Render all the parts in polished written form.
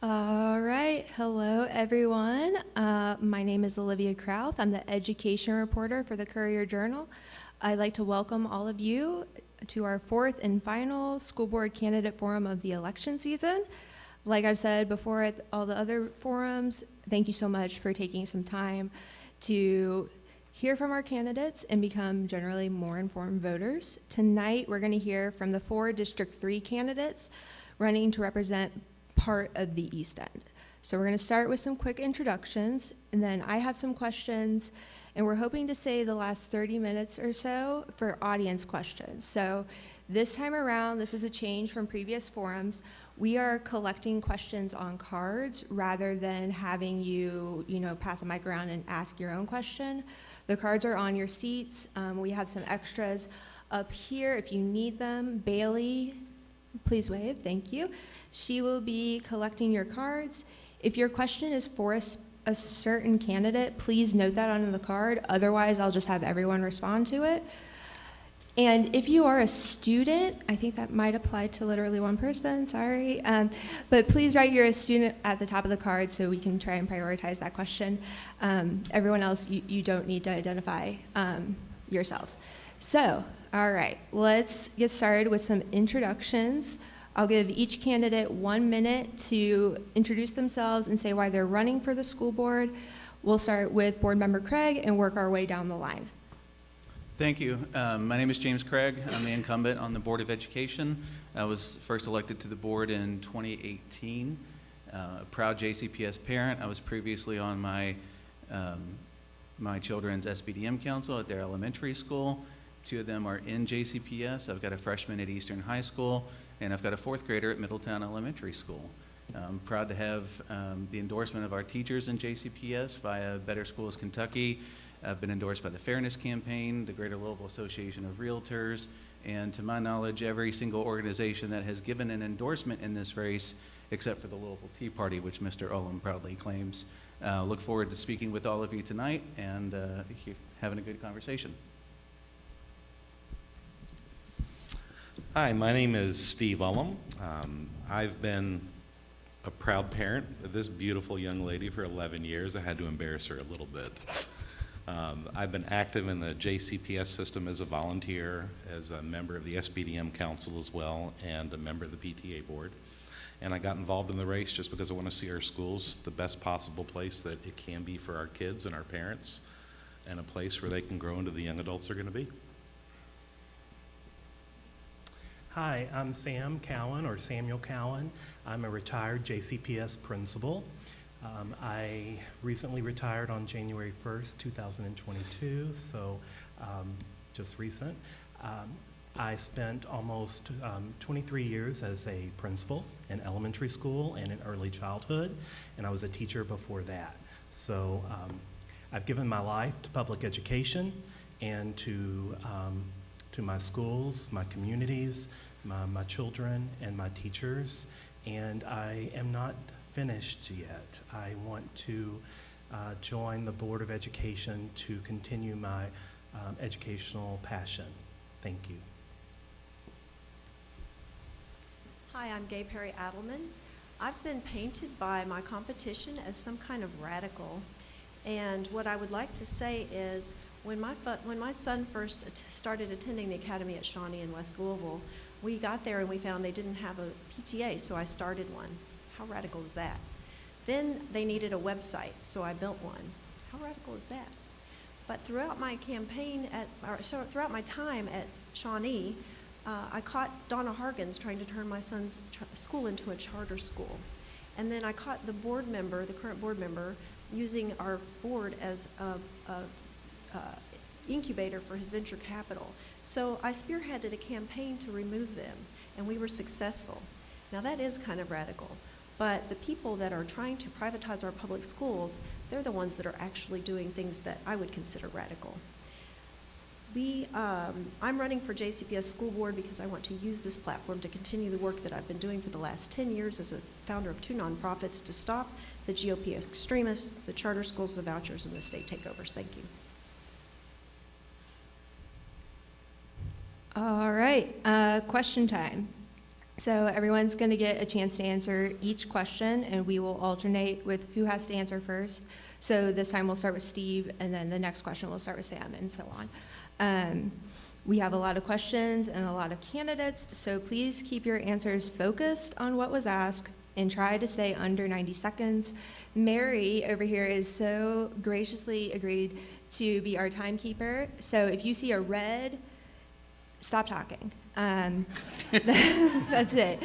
All right. Hello, everyone. My name is Olivia Krauth. I'm the education reporter for the Courier-Journal. I'd like to welcome all of you to our fourth and final school board candidate forum of the election season. Like I've said before at all the other forums, thank you so much for taking some time to hear from our candidates and become generally more informed voters. Tonight, we're going to hear from the 4 District 3 candidates running to represent part of the East End. So we're going to start with some quick introductions, and then I have some questions, and we're hoping to save the last 30 minutes or so for audience questions. So this time around, this is a change from previous forums. We are collecting questions on cards rather than having you, pass a mic around and ask your own question. The cards are on your seats. We have some extras up here if you need them. Bailey, please wave, thank you. She will be collecting your cards. If your question is for a certain candidate, please note that on the card. Otherwise, I'll just have everyone respond to it. And if you are a student, I think that might apply to literally one person, sorry. But please write you're a student at the top of the card so we can try and prioritize that question. Everyone else, you don't need to identify yourselves. So, all right, let's get started with some introductions. I'll give each candidate 1 minute to introduce themselves and say why they're running for the school board. We'll start with Board Member Craig and work our way down the line. Thank you. My name is James Craig. I'm the incumbent on the Board of Education. I was first elected to the board in 2018. A proud JCPS parent. I was previously on my children's SBDM council at their elementary school. 2 of them are in JCPS. I've got a freshman at Eastern High School, and I've got a 4th grader at Middletown Elementary School. I'm proud to have the endorsement of our teachers in JCPS via Better Schools Kentucky. I've been endorsed by the Fairness Campaign, the Greater Louisville Association of Realtors, and to my knowledge, every single organization that has given an endorsement in this race, except for the Louisville Tea Party, which Mr. Ullum proudly claims. Look forward to speaking with all of you tonight and having a good conversation. Hi, my name is Steve Ullum. I've been a proud parent of this beautiful young lady for 11 years. I had to embarrass her a little bit. I've been active in the JCPS system as a volunteer, as a member of the SBDM Council as well, and a member of the PTA board. And I got involved in the race just because I want to see our schools the best possible place that it can be for our kids and our parents, and a place where they can grow into the young adults they're going to be. Hi, I'm Sam Cowan, or Samuel Cowan. I'm a retired JCPS principal. I recently retired on January 1st, 2022, so just recent. I spent almost 23 years as a principal in elementary school and in early childhood, and I was a teacher before that. So I've given my life to public education and to my schools, my communities, my children, and my teachers, and I am not finished yet. I want to join the Board of Education to continue my educational passion. Thank you. Hi, I'm Gay Perry Adelman. I've been painted by my competition as some kind of radical, and what I would like to say is when my son first started attending the academy at Shawnee in West Louisville, we got there and we found they didn't have a PTA, so I started one. How radical is that? Then they needed a website, so I built one. How radical is that? But throughout my campaign throughout my time at Shawnee, I caught Donna Hargens trying to turn my son's school into a charter school. And then I caught the current board member, using our board as a incubator for his venture capital. So I spearheaded a campaign to remove them, and we were successful. Now that is kind of radical, but the people that are trying to privatize our public schools, they're the ones that are actually doing things that I would consider radical. I'm running for JCPS School Board because I want to use this platform to continue the work that I've been doing for the last 10 years as a founder of 2 nonprofits to stop the GOP extremists, the charter schools, the vouchers, and the state takeovers. Thank you. All right, question time. So everyone's going to get a chance to answer each question, and we will alternate with who has to answer first. So this time we'll start with Steve, and then the next question we'll start with Sam, and so on. We have a lot of questions and a lot of candidates, so please keep your answers focused on what was asked and try to stay under 90 seconds. Mary over here is so graciously agreed to be our timekeeper. So if you see a red, stop talking. That's it.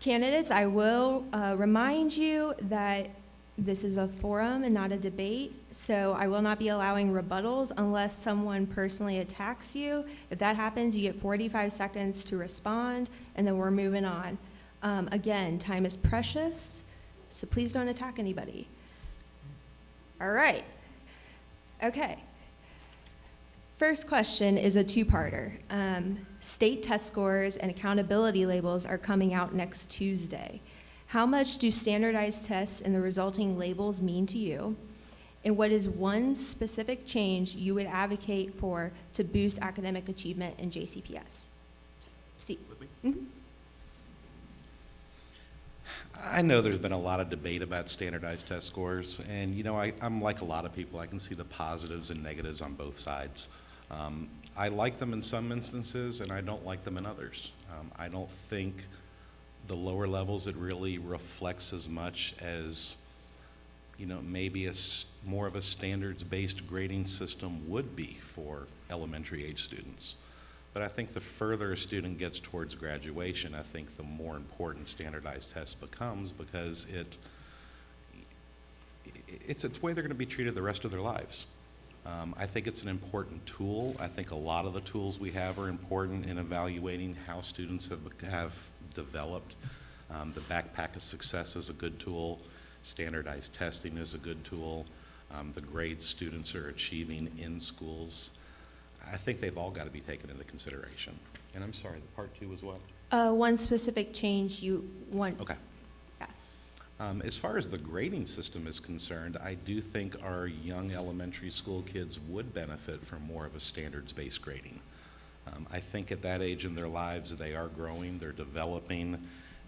Candidates, I will remind you that this is a forum and not a debate, so I will not be allowing rebuttals unless someone personally attacks you. If that happens, you get 45 seconds to respond, and then we're moving on. Again, time is precious, so please don't attack anybody. All right. Okay. First question is a two-parter. State test scores and accountability labels are coming out next Tuesday. How much do standardized tests and the resulting labels mean to you? And what is one specific change you would advocate for to boost academic achievement in JCPS? Steve. Mm-hmm. I know there's been a lot of debate about standardized test scores, and I'm like a lot of people. I can see the positives and negatives on both sides. I like them in some instances, and I don't like them in others. I don't think the lower levels, it really reflects as much as, maybe more of a standards-based grading system would be for elementary age students. But I think the further a student gets towards graduation, I think the more important standardized test becomes, because it's a way they're going to be treated the rest of their lives. I think it's an important tool. I think a lot of the tools we have are important in evaluating how students have developed. The backpack of success is a good tool. Standardized testing is a good tool. The grades students are achieving in schools. I think they've all got to be taken into consideration. And I'm sorry, the part two was what? One specific change you want. Okay. Yeah. As far as the grading system is concerned, I do think our young elementary school kids would benefit from more of a standards-based grading. I think at that age in their lives, they are growing, they're developing,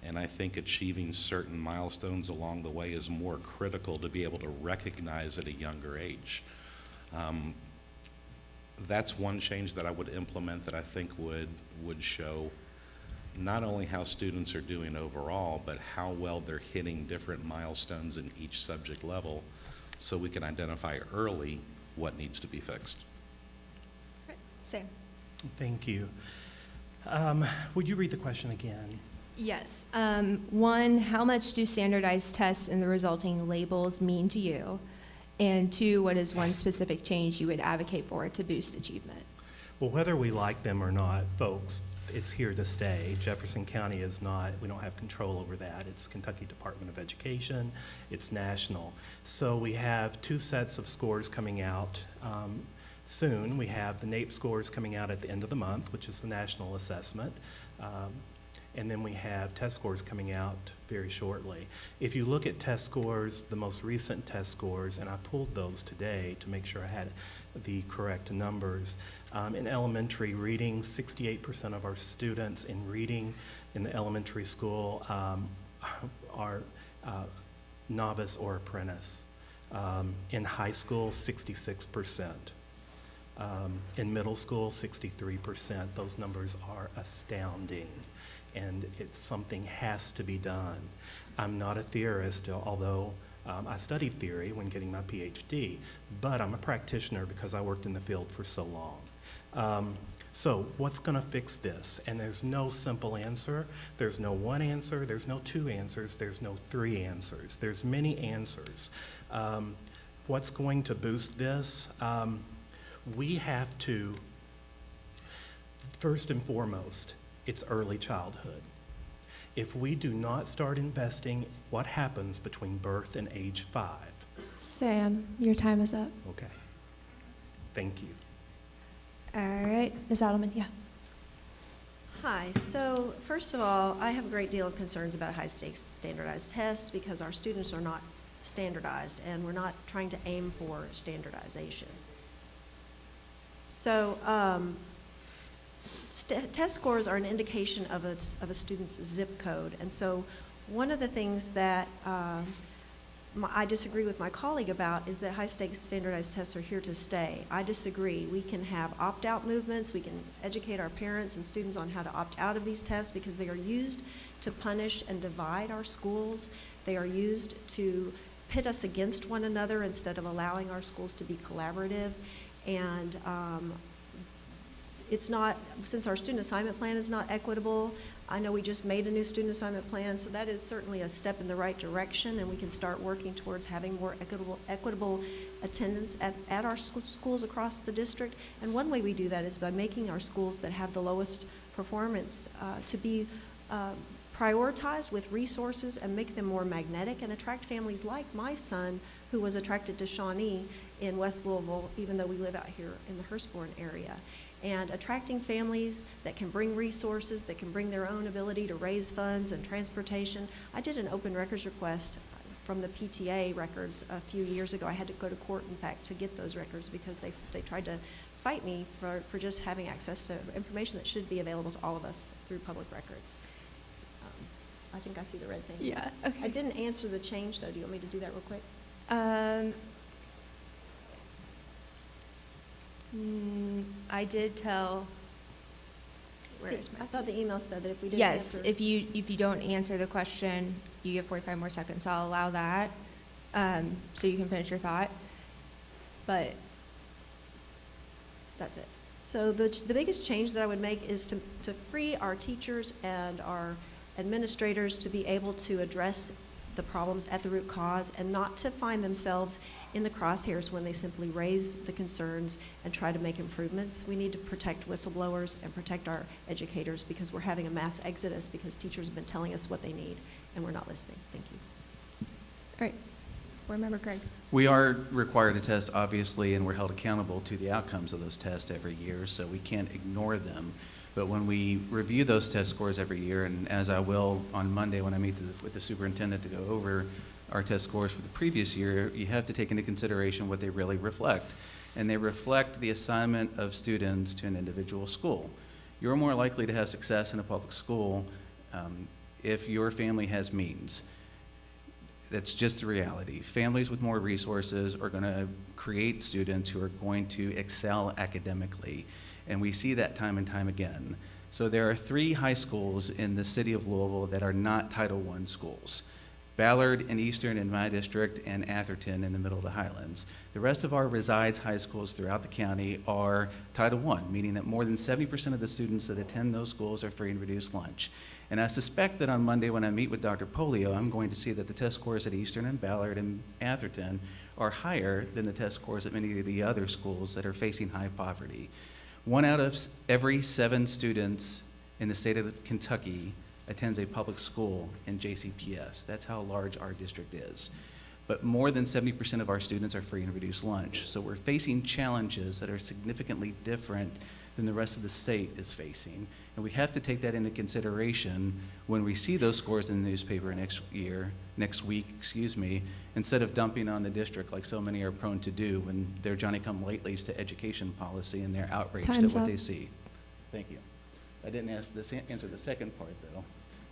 and I think achieving certain milestones along the way is more critical to be able to recognize at a younger age. That's one change that I would implement that I think would show not only how students are doing overall, but how well they're hitting different milestones in each subject level, so we can identify early what needs to be fixed. Right. Sam. Thank you. Would you read the question again? Yes. One, how much do standardized tests and the resulting labels mean to you? And two, what is one specific change you would advocate for to boost achievement? Well, whether we like them or not, folks, it's here to stay. Jefferson County is not, we don't have control over that. It's Kentucky Department of Education, it's national. So we have two sets of scores coming out soon. We have the NAEP scores coming out at the end of the month, which is the national assessment. And then we have test scores coming out very shortly. If you look at test scores, the most recent test scores, and I pulled those today to make sure I had the correct numbers. In elementary reading, 68% of our students in reading in the elementary school are novice or apprentice. In high school, 66%. In middle school, 63%. Those numbers are astounding, and something has to be done. I'm not a theorist, although I studied theory when getting my PhD, but I'm a practitioner because I worked in the field for so long. So what's going to fix this? And there's no simple answer. There's no one answer. There's no two answers. There's no three answers. There's many answers. What's going to boost this? We have to, first and foremost, it's early childhood. If we do not start investing, what happens between birth and age 5? Sam, your time is up. Okay. Thank you. All right, Ms. Adelman, yeah. Hi, so first of all, I have a great deal of concerns about high-stakes standardized tests because our students are not standardized and we're not trying to aim for standardization. So test scores are an indication of a student's zip code. And so one of the things that I disagree with my colleague about is that high-stakes standardized tests are here to stay. I disagree. We can have opt-out movements. We can educate our parents and students on how to opt out of these tests because they are used to punish and divide our schools. They are used to pit us against one another instead of allowing our schools to be collaborative. And it's not, since our student assignment plan is not equitable, I know we just made a new student assignment plan, so that is certainly a step in the right direction, and we can start working towards having more equitable attendance at our schools across the district. And one way we do that is by making our schools that have the lowest performance to be prioritized with resources and make them more magnetic and attract families like my son, who was attracted to Shawnee in West Louisville, even though we live out here in the Hurstbourne area. And attracting families that can bring resources, that can bring their own ability to raise funds and transportation. I did an open records request from the PTA records a few years ago. I had to go to court, in fact, to get those records because they tried to fight me for just having access to information that should be available to all of us through public records. I think I see the red thing. Yeah, okay. I didn't answer the change, though. Do you want me to do that real quick? I did tell, where is my I thought the email said that if we didn't yes, answer. if you don't answer the question, you get 45 more seconds. So I'll allow that, so you can finish your thought. But that's it. So the biggest change that I would make is to free our teachers and our administrators to be able to address the problems at the root cause and not to find themselves in the crosshairs when they simply raise the concerns and try to make improvements. We need to protect whistleblowers and protect our educators because we're having a mass exodus because teachers have been telling us what they need and we're not listening. Thank you. All right. Board Member Craig. We are required to test, obviously, and we're held accountable to the outcomes of those tests every year, so we can't ignore them. But when we review those test scores every year, and as I will on Monday when I meet with the superintendent to go over our test scores for the previous year, you have to take into consideration what they really reflect. And they reflect the assignment of students to an individual school. You're more likely to have success in a public school if your family has means. That's just the reality. Families with more resources are going to create students who are going to excel academically. And we see that time and time again. So there are 3 high schools in the city of Louisville that are not Title I schools. Ballard in Eastern in my district and Atherton in the middle of the Highlands. The rest of our resides high schools throughout the county are Title I, meaning that more than 70% of the students that attend those schools are free and reduced lunch. And I suspect that on Monday when I meet with Dr. Polio, I'm going to see that the test scores at Eastern and Ballard and Atherton are higher than the test scores at many of the other schools that are facing high poverty. 1 out of every 7 students in the state of Kentucky attends a public school in JCPS. That's how large our district is. But more than 70% of our students are free and reduced lunch. So we're facing challenges that are significantly different than the rest of the state is facing. And we have to take that into consideration when we see those scores in the newspaper next week, instead of dumping on the district like so many are prone to do when they're Johnny-come-latelys to education policy and they're outraged Time's at what up. they see. Thank you. I didn't answer the second part, though.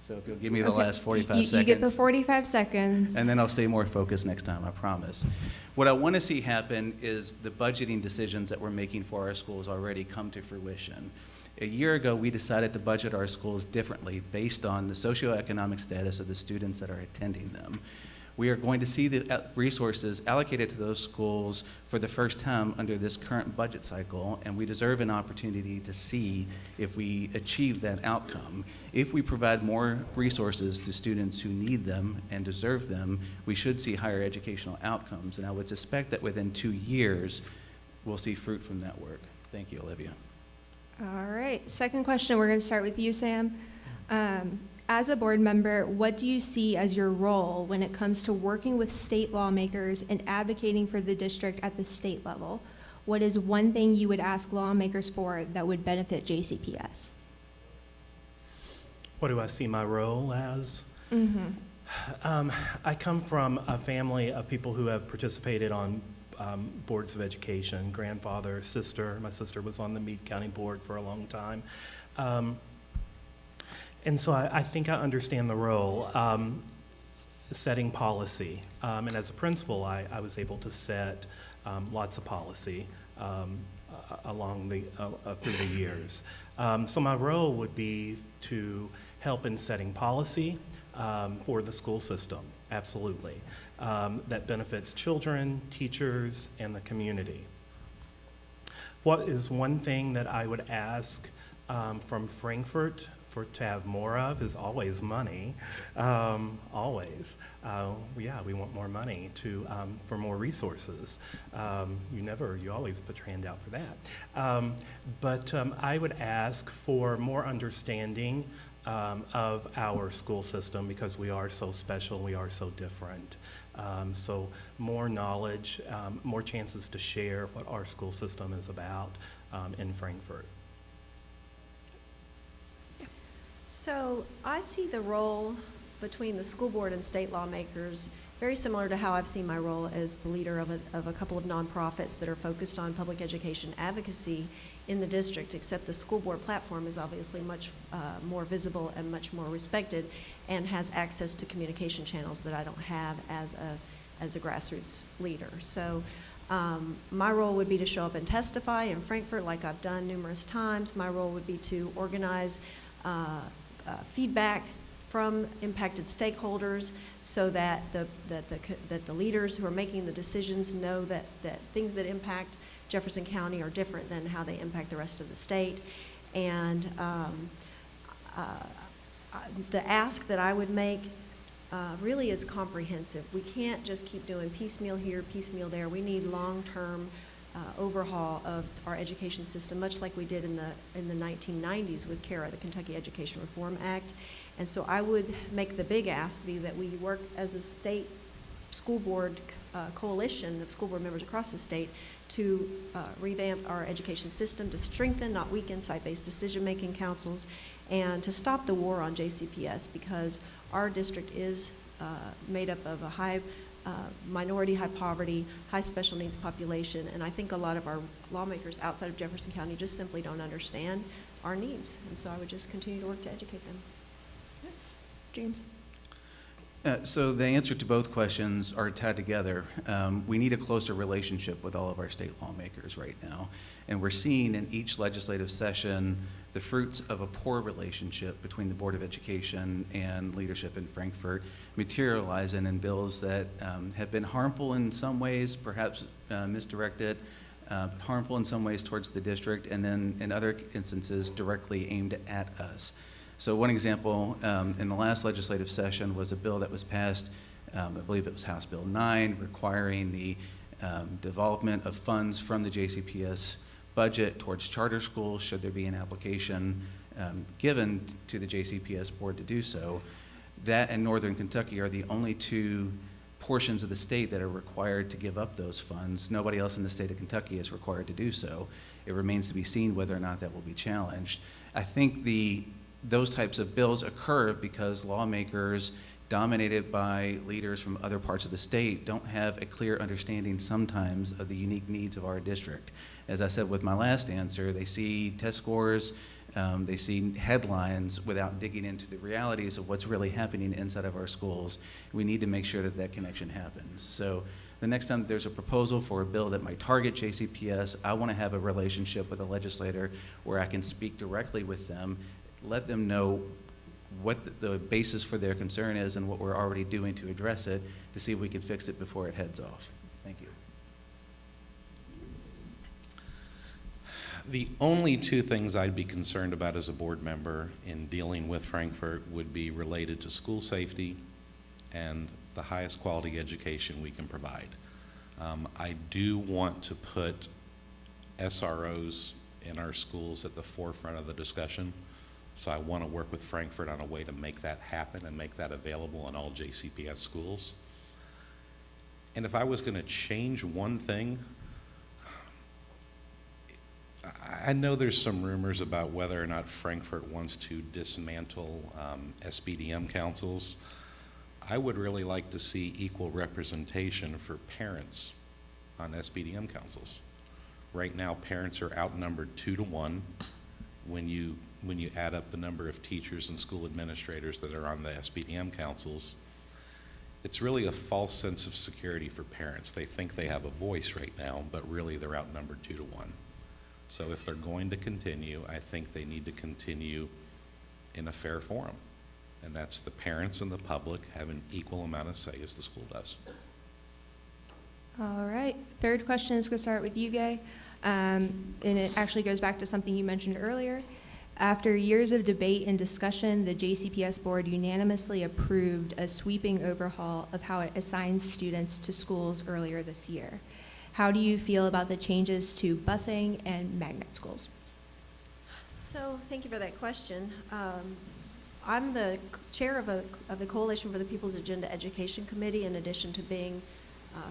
So if you'll give me the Okay. last 45 seconds. You get the 45 seconds. And then I'll stay more focused next time, I promise. What I want to see happen is the budgeting decisions that we're making for our schools already come to fruition. A year ago, we decided to budget our schools differently based on the socioeconomic status of the students that are attending them. We are going to see the resources allocated to those schools for the first time under this current budget cycle, and we deserve an opportunity to see if we achieve that outcome. If we provide more resources to students who need them and deserve them, we should see higher educational outcomes, and I would suspect that within 2 years, we'll see fruit from that work. Thank you, Olivia. All right. Second question, we're going to start with you, Sam. As a board member, what do you see as your role when it comes to working with state lawmakers and advocating for the district at the state level? What is one thing you would ask lawmakers for that would benefit JCPS? What do I see my role as? Mm-hmm. I come from a family of people who have participated on boards of education, grandfather, sister. My sister was on the Meade County Board for a long time. And so I think I understand the role. Setting policy. And as a principal, I was able to set lots of policy along through the years. So my role would be to help in setting policy for the school system, absolutely, that benefits children, teachers, and the community. What is one thing that I would ask from Frankfurt to have more of is always money, always. Yeah, we want more money for more resources. You always put your hand out for that. But I would ask for more understanding of our school system because we are so special, we are so different. So more knowledge, more chances to share what our school system is about in Frankfurt. So I see the role between the school board and state lawmakers very similar to how I've seen my role as the leader of a couple of nonprofits that are focused on public education advocacy in the district, except the school board platform is obviously much more visible and much more respected and has access to communication channels that I don't have as a grassroots leader. So my role would be to show up and testify in Frankfurt like I've done numerous times. My role would be to organize feedback from impacted stakeholders so that the leaders who are making the decisions know that things that impact Jefferson County are different than how they impact the rest of the state. And the ask that I would make really is comprehensive. We can't just keep doing piecemeal here, piecemeal there. We need long-term overhaul of our education system, much like we did in the 1990s with CARA, the Kentucky Education Reform Act. And so I would make the big ask be that we work as a state school board coalition of school board members across the state to revamp our education system, to strengthen, not weaken, site-based decision-making councils, and to stop the war on JCPS because our district is made up of a high minority, high poverty, high special needs population, and I think a lot of our lawmakers outside of Jefferson County just simply don't understand our needs, and so I would just continue to work to educate them. James? So the answer to both questions are tied together. We need a closer relationship with all of our state lawmakers right now, and we're seeing in each legislative session the fruits of a poor relationship between the Board of Education and leadership in Frankfurt materializing in bills that have been harmful in some ways, perhaps misdirected, harmful in some ways towards the district, and then in other instances directly aimed at us. So one example in the last legislative session was a bill that was passed, I believe it was House Bill 9, requiring the development of funds from the JCPS budget towards charter schools should there be an application given to the JCPS board to do so. That and Northern Kentucky are the only two portions of the state that are required to give up those funds. Nobody else in the state of Kentucky is required to do so. It remains to be seen whether or not that will be challenged. I think those types of bills occur because lawmakers dominated by leaders from other parts of the state don't have a clear understanding sometimes of the unique needs of our district. As I said with my last answer, they see test scores, they see headlines without digging into the realities of what's really happening inside of our schools. We need to make sure that that connection happens. So the next time there's a proposal for a bill that might target JCPS, I want to have a relationship with a legislator where I can speak directly with them, let them know what the basis for their concern is and what we're already doing to address it to see if we can fix it before it heads off. Thank you. The only two things I'd be concerned about as a board member in dealing with Frankfurt would be related to school safety and the highest quality education we can provide. I do want to put SROs in our schools at the forefront of the discussion. So I want to work with Frankfurt on a way to make that happen and make that available in all JCPS schools. And if I was going to change one thing, I know there's some rumors about whether or not Frankfurt wants to dismantle SBDM councils. I would really like to see equal representation for parents on SBDM councils. Right now, parents are outnumbered 2 to 1 when you add up the number of teachers and school administrators that are on the SBDM councils. It's really a false sense of security for parents. They think they have a voice right now, but really they're outnumbered 2 to 1. So if they're going to continue, I think they need to continue in a fair forum. And that's the parents and the public have an equal amount of say as the school does. All right, third question is going to start with you, Gay. And it actually goes back to something you mentioned earlier. After years of debate and discussion, the JCPS board unanimously approved a sweeping overhaul of how it assigns students to schools earlier this year. How do you feel about the changes to busing and magnet schools? So thank you for that question. I'm the chair of the Coalition for the People's Agenda Education Committee, in addition to being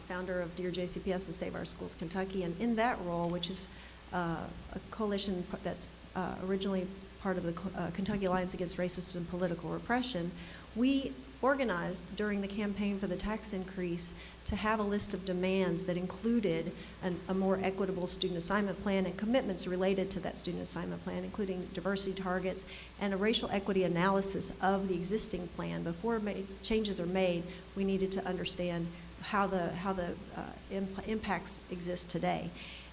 founder of Dear JCPS and Save Our Schools Kentucky. And in that role, which is a coalition that's originally part of the Kentucky Alliance Against Racist and Political Repression, we organized during the campaign for the tax increase to have a list of demands that included a more equitable student assignment plan and commitments related to that student assignment plan, including diversity targets and a racial equity analysis of the existing plan. Before changes are made, we needed to understand how the impacts exist today.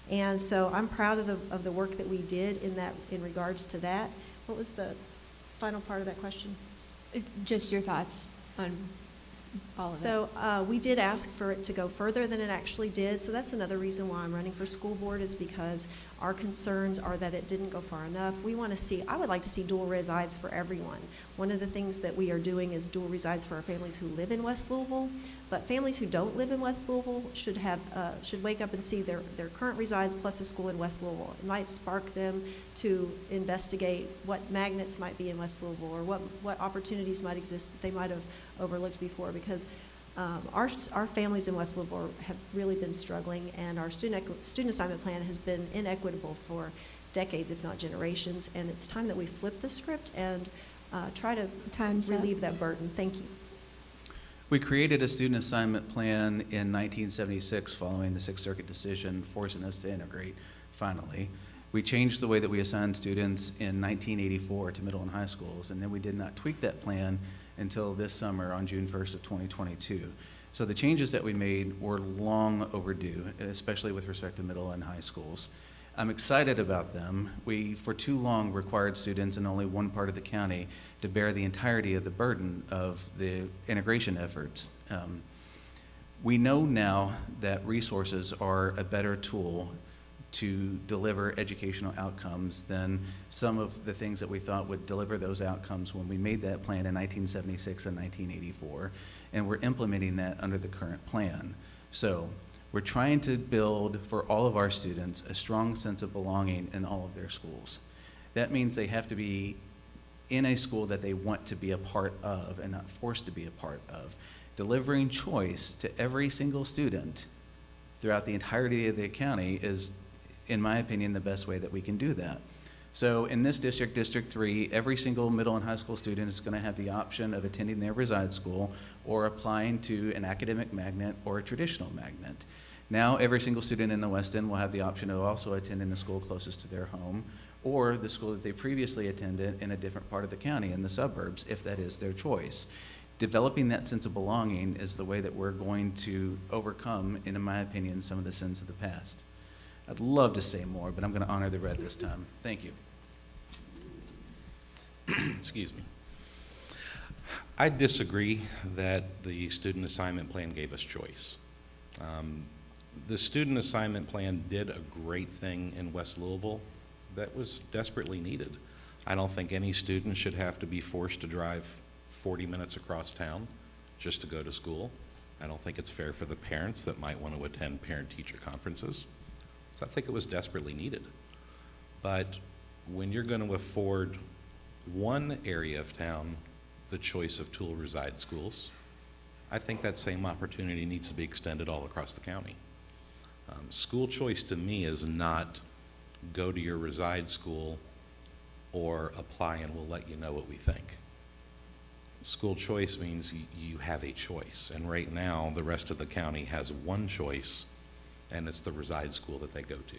And so I'm proud of the work that we did in regards to that. What was the final part of that question? Just your thoughts on all of it. So we did ask for it to go further than it actually did. So that's another reason why I'm running for school board, is because our concerns are that it didn't go far enough. I would like to see dual resides for everyone. One of the things that we are doing is dual resides for our families who live in West Louisville, but families who don't live in West Louisville should wake up and see their current resides plus a school in West Louisville. It might spark them to investigate what magnets might be in West Louisville, or what opportunities might exist that they might have overlooked before, because our families in West Louisville have really been struggling, and our student assignment plan has been inequitable for decades, if not generations, and it's time that we flip the script and try to relieve that burden. Thank you. We created a student assignment plan in 1976 following the Sixth Circuit decision forcing us to integrate, finally. We changed the way that we assigned students in 1984 to middle and high schools, and then we did not tweak that plan until this summer on June 1st of 2022. So the changes that we made were long overdue, especially with respect to middle and high schools. I'm excited about them. We, for too long, required students in only one part of the county to bear the entirety of the burden of the integration efforts. We know now that resources are a better tool to deliver educational outcomes than some of the things that we thought would deliver those outcomes when we made that plan in 1976 and 1984, and we're implementing that under the current plan. So we're trying to build for all of our students a strong sense of belonging in all of their schools. That means they have to be in a school that they want to be a part of and not forced to be a part of. Delivering choice to every single student throughout the entirety of the county is, in my opinion, the best way that we can do that. So in this district, District 3, every single middle and high school student is going to have the option of attending their reside school or applying to an academic magnet or a traditional magnet. Now every single student in the West End will have the option of also attending the school closest to their home, or the school that they previously attended in a different part of the county, in the suburbs, if that is their choice. Developing that sense of belonging is the way that we're going to overcome, in my opinion, some of the sins of the past. I'd love to say more, but I'm going to honor the red this time. Thank you. Excuse me. I disagree that the student assignment plan gave us choice. The student assignment plan did a great thing in West Louisville that was desperately needed. I don't think any student should have to be forced to drive 40 minutes across town just to go to school. I don't think it's fair for the parents that might want to attend parent-teacher conferences. So I think it was desperately needed. But when you're going to afford one area of town the choice of dual reside schools, I think that same opportunity needs to be extended all across the county. School choice to me is not go to your reside school or apply and we'll let you know what we think. School choice means you have a choice, and right now the rest of the county has one choice, and it's the reside school that they go to,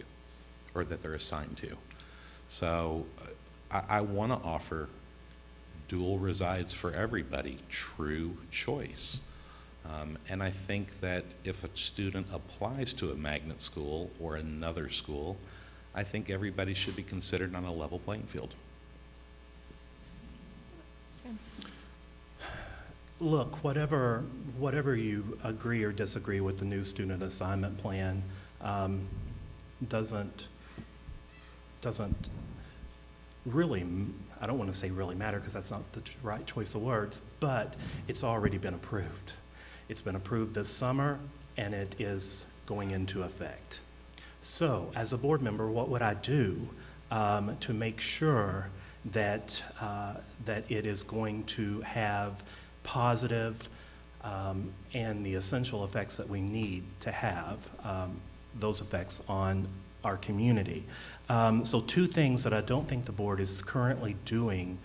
or that they're assigned to. So I want to offer dual resides for everybody, true choice. And I think that if a student applies to a magnet school or another school, I think everybody should be considered on a level playing field. Look, whatever you agree or disagree with the new student assignment plan, doesn't really, I don't want to say really matter because that's not the right choice of words, but it's already been approved. It's been approved this summer, and it is going into effect. So, as a board member, what would I do to make sure that that it is going to have positive and the essential effects that we need to have, those effects on our community? So 2 things that I don't think the board is currently doing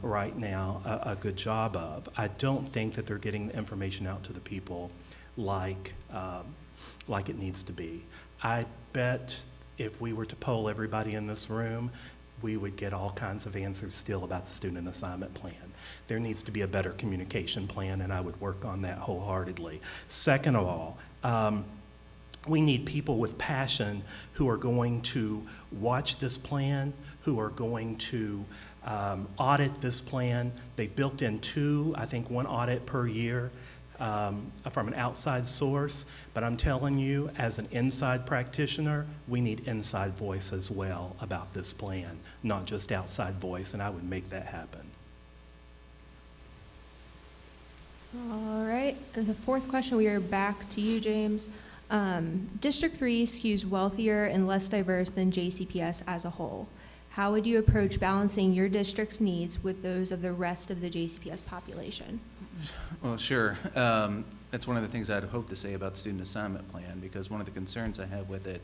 right now a good job of. I don't think that they're getting the information out to the people like it needs to be. I bet if we were to poll everybody in this room, we would get all kinds of answers still about the student assignment plan. There needs to be a better communication plan, and I would work on that wholeheartedly. Second of all, we need people with passion who are going to watch this plan, who are going to audit this plan. They've built in 2, I think 1 audit per year from an outside source. But I'm telling you, as an inside practitioner, we need inside voice as well about this plan, not just outside voice, and I would make that happen. All right, and the 4th question, we are back to you, James. District 3 skews wealthier and less diverse than JCPS as a whole. How would you approach balancing your district's needs with those of the rest of the JCPS population? Well, sure. That's one of the things I'd hope to say about the student assignment plan, because one of the concerns I have with it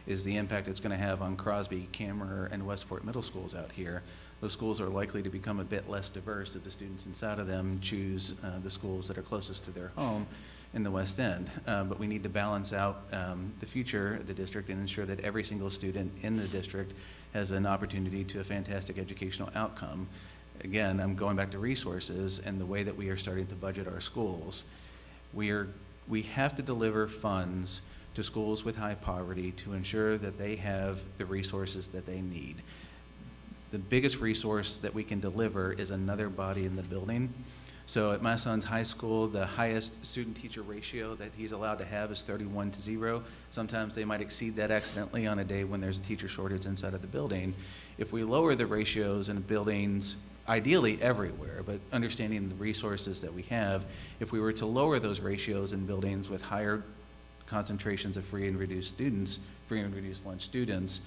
is the impact it's going to have on Crosby, Cameron, and Westport middle schools out here. Those schools are likely to become a bit less diverse if the students inside of them choose the schools that are closest to their home in the West End. But we need to balance out the future of the district and ensure that every single student in the district has an opportunity to a fantastic educational outcome. Again, I'm going back to resources and the way that we are starting to budget our schools. We have to deliver funds to schools with high poverty to ensure that they have the resources that they need. The biggest resource that we can deliver is another body in the building. So at my son's high school, the highest student-teacher ratio that he's allowed to have is 31-0. Sometimes they might exceed that accidentally on a day when there's a teacher shortage inside of the building. If we lower the ratios in buildings, ideally everywhere, but understanding the resources that we have, if we were to lower those ratios in buildings with higher concentrations of free and reduced students, free and reduced lunch students,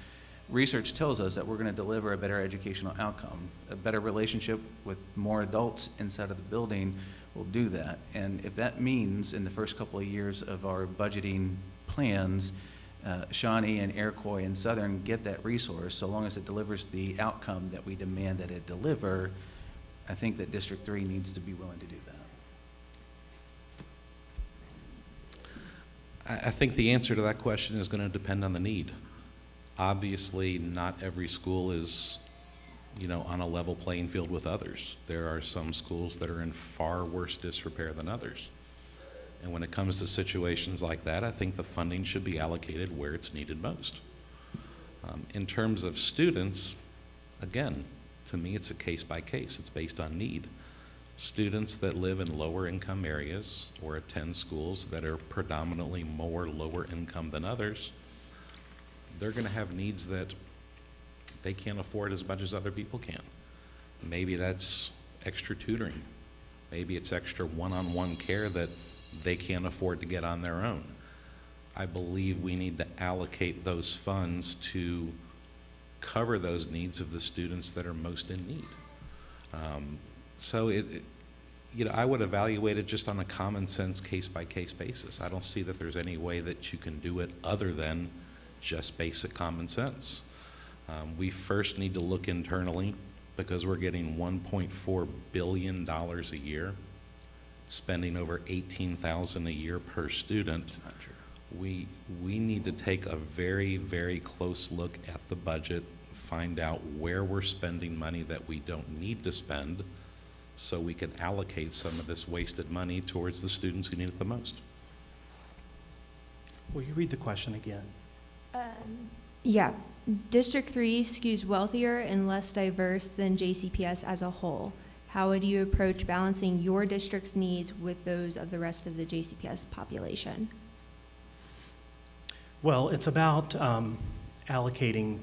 research tells us that we're going to deliver a better educational outcome. A better relationship with more adults inside of the building will do that. And if that means in the first couple of years of our budgeting plans, Shawnee and Iroquois and Southern get that resource, so long as it delivers the outcome that we demand that it deliver, I think that District 3 needs to be willing to do that. I think the answer to that question is going to depend on the need. Obviously, not every school is, on a level playing field with others. There are some schools that are in far worse disrepair than others. And when it comes to situations like that, I think the funding should be allocated where it's needed most. In terms of students, again, to me, it's a case by case. It's based on need. Students that live in lower income areas or attend schools that are predominantly more lower income than others, they're going to have needs that they can't afford as much as other people can. Maybe that's extra tutoring. Maybe it's extra one-on-one care that they can't afford to get on their own. I believe we need to allocate those funds to cover those needs of the students that are most in need. So I would evaluate it just on a common sense case-by-case basis. I don't see that there's any way that you can do it other than just basic common sense. We first need to look internally, because we're getting $1.4 billion a year, spending over $18,000 a year per student. That's not true. we need to take a very, very close look at the budget, find out where we're spending money that we don't need to spend, so we can allocate some of this wasted money towards the students who need it the most. Will you read the question again? Yeah. District 3 skews wealthier and less diverse than JCPS as a whole. How would you approach balancing your district's needs with those of the rest of the JCPS population? Well, it's about allocating.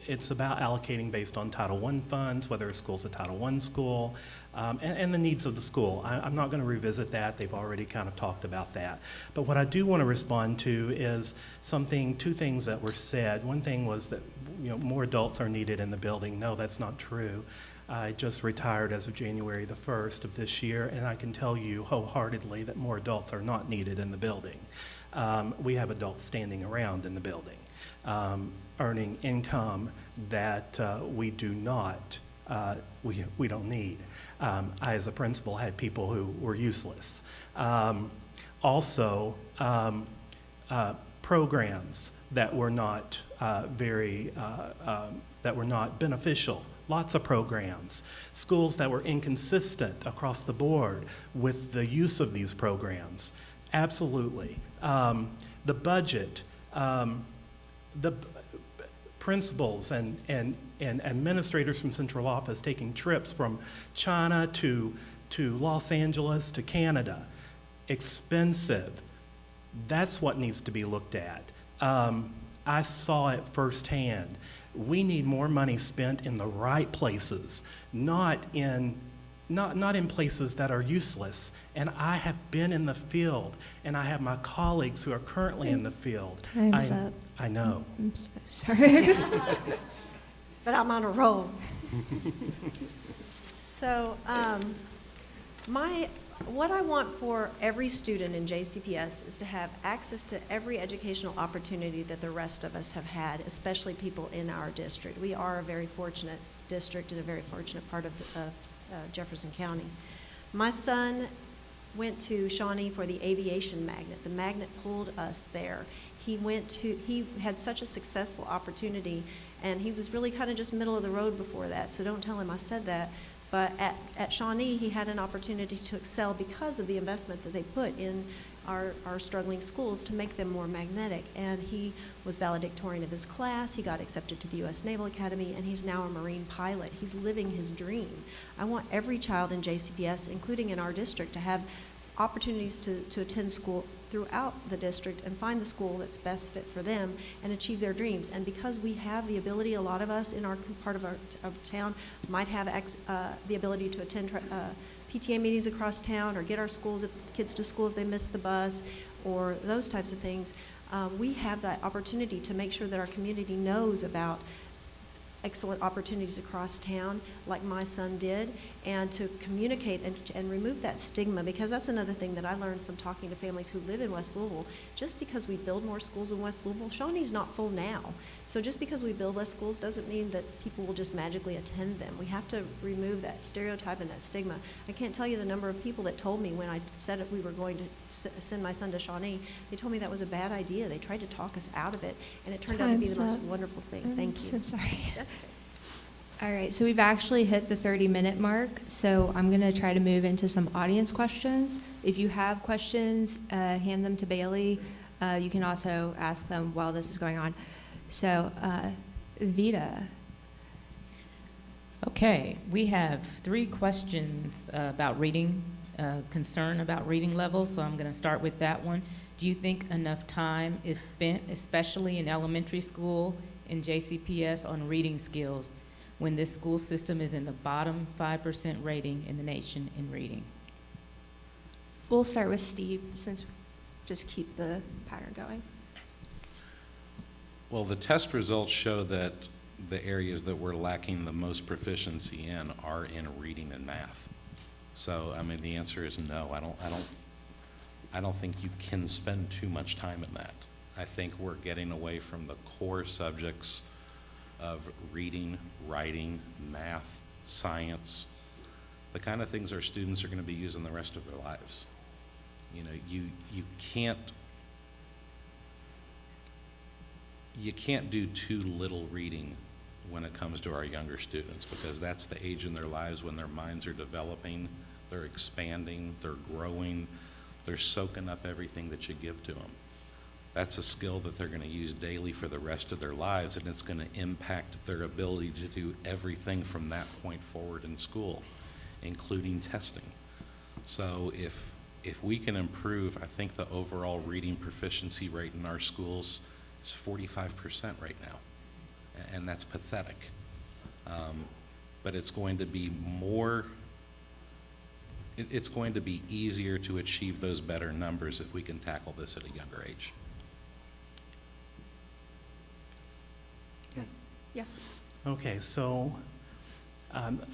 It's about allocating based on Title I funds, whether a school's a Title I school, and the needs of the school. I'm not going to revisit that. They've already kind of talked about that. But what I do want to respond to is two things that were said. One thing was that more adults are needed in the building. No, that's not true. I just retired as of January the 1st of this year, and I can tell you wholeheartedly that more adults are not needed in the building. We have adults standing around in the building, earning income that we don't need. I, as a principal, had people who were useless. Also, programs that were not that were not beneficial. Lots of programs. Schools that were inconsistent across the board with the use of these programs. Absolutely. The budget, the principals and administrators from central office taking trips from China to Los Angeles to Canada. Expensive. That's what needs to be looked at. I saw it firsthand. We need more money spent in the right places, not in places that are useless. And I have been in the field, and I have my colleagues who are currently in the field. Time's up. I know. I'm so sorry. But I'm on a roll. So what I want for every student in JCPS is to have access to every educational opportunity that the rest of us have had, especially people in our district. We are a very fortunate district and a very fortunate part of Jefferson County. My son went to Shawnee for the aviation magnet. The magnet pulled us there. He had such a successful opportunity, and he was really kind of just middle of the road before that, so don't tell him I said that. But at Shawnee, he had an opportunity to excel because of the investment that they put in our struggling schools to make them more magnetic. And he was valedictorian of his class. He got accepted to the U.S. Naval Academy, and he's now a Marine pilot. He's living his dream. I want every child in JCPS, including in our district, to have opportunities to attend school throughout the district and find the school that's best fit for them and achieve their dreams. And because we have the ability, a lot of us in our part of our town might have the ability to attend PTA meetings across town or get our kids to school if they miss the bus or those types of things. We have that opportunity to make sure that our community knows about excellent opportunities across town, like my son did, and to communicate and remove that stigma, because that's another thing that I learned from talking to families who live in West Louisville. Just because we build more schools in West Louisville, Shawnee's not full now. So just because we build less schools doesn't mean that people will just magically attend them. We have to remove that stereotype and that stigma. I can't tell you the number of people that told me when I said that we were going to send my son to Shawnee, they told me that was a bad idea. They tried to talk us out of it, and it turned out to be the most wonderful thing. Thank you. I'm so sorry. That's okay. All right, so we've actually hit the 30-minute mark, so I'm going to try to move into some audience questions. If you have questions, hand them to Bailey. You can also ask them while this is going on. So, Vita. Okay, we have 3 questions about reading, concern about reading levels, so I'm going to start with that one. Do you think enough time is spent, especially in elementary school in JCPS, on reading skills when this school system is in the bottom 5% rating in the nation in reading? We'll start with Steve, since just keep the pattern going. Well, the test results show that the areas that we're lacking the most proficiency in are in reading and math. So, I mean, the answer is no. I don't think you can spend too much time in that. I think we're getting away from the core subjects of reading, writing, math, science, the kind of things our students are going to be using the rest of their lives. You know, you can't you can't do too little reading when it comes to our younger students, because that's the age in their lives when their minds are developing, they're expanding, they're growing, they're soaking up everything that you give to them. That's a skill that they're going to use daily for the rest of their lives, and it's going to impact their ability to do everything from that point forward in school, including testing. So if we can improve, I think the overall reading proficiency rate in our schools is 45% right now, and that's pathetic. But it's going to be it's going to be easier to achieve those better numbers if we can tackle this at a younger age. Yeah. Okay, so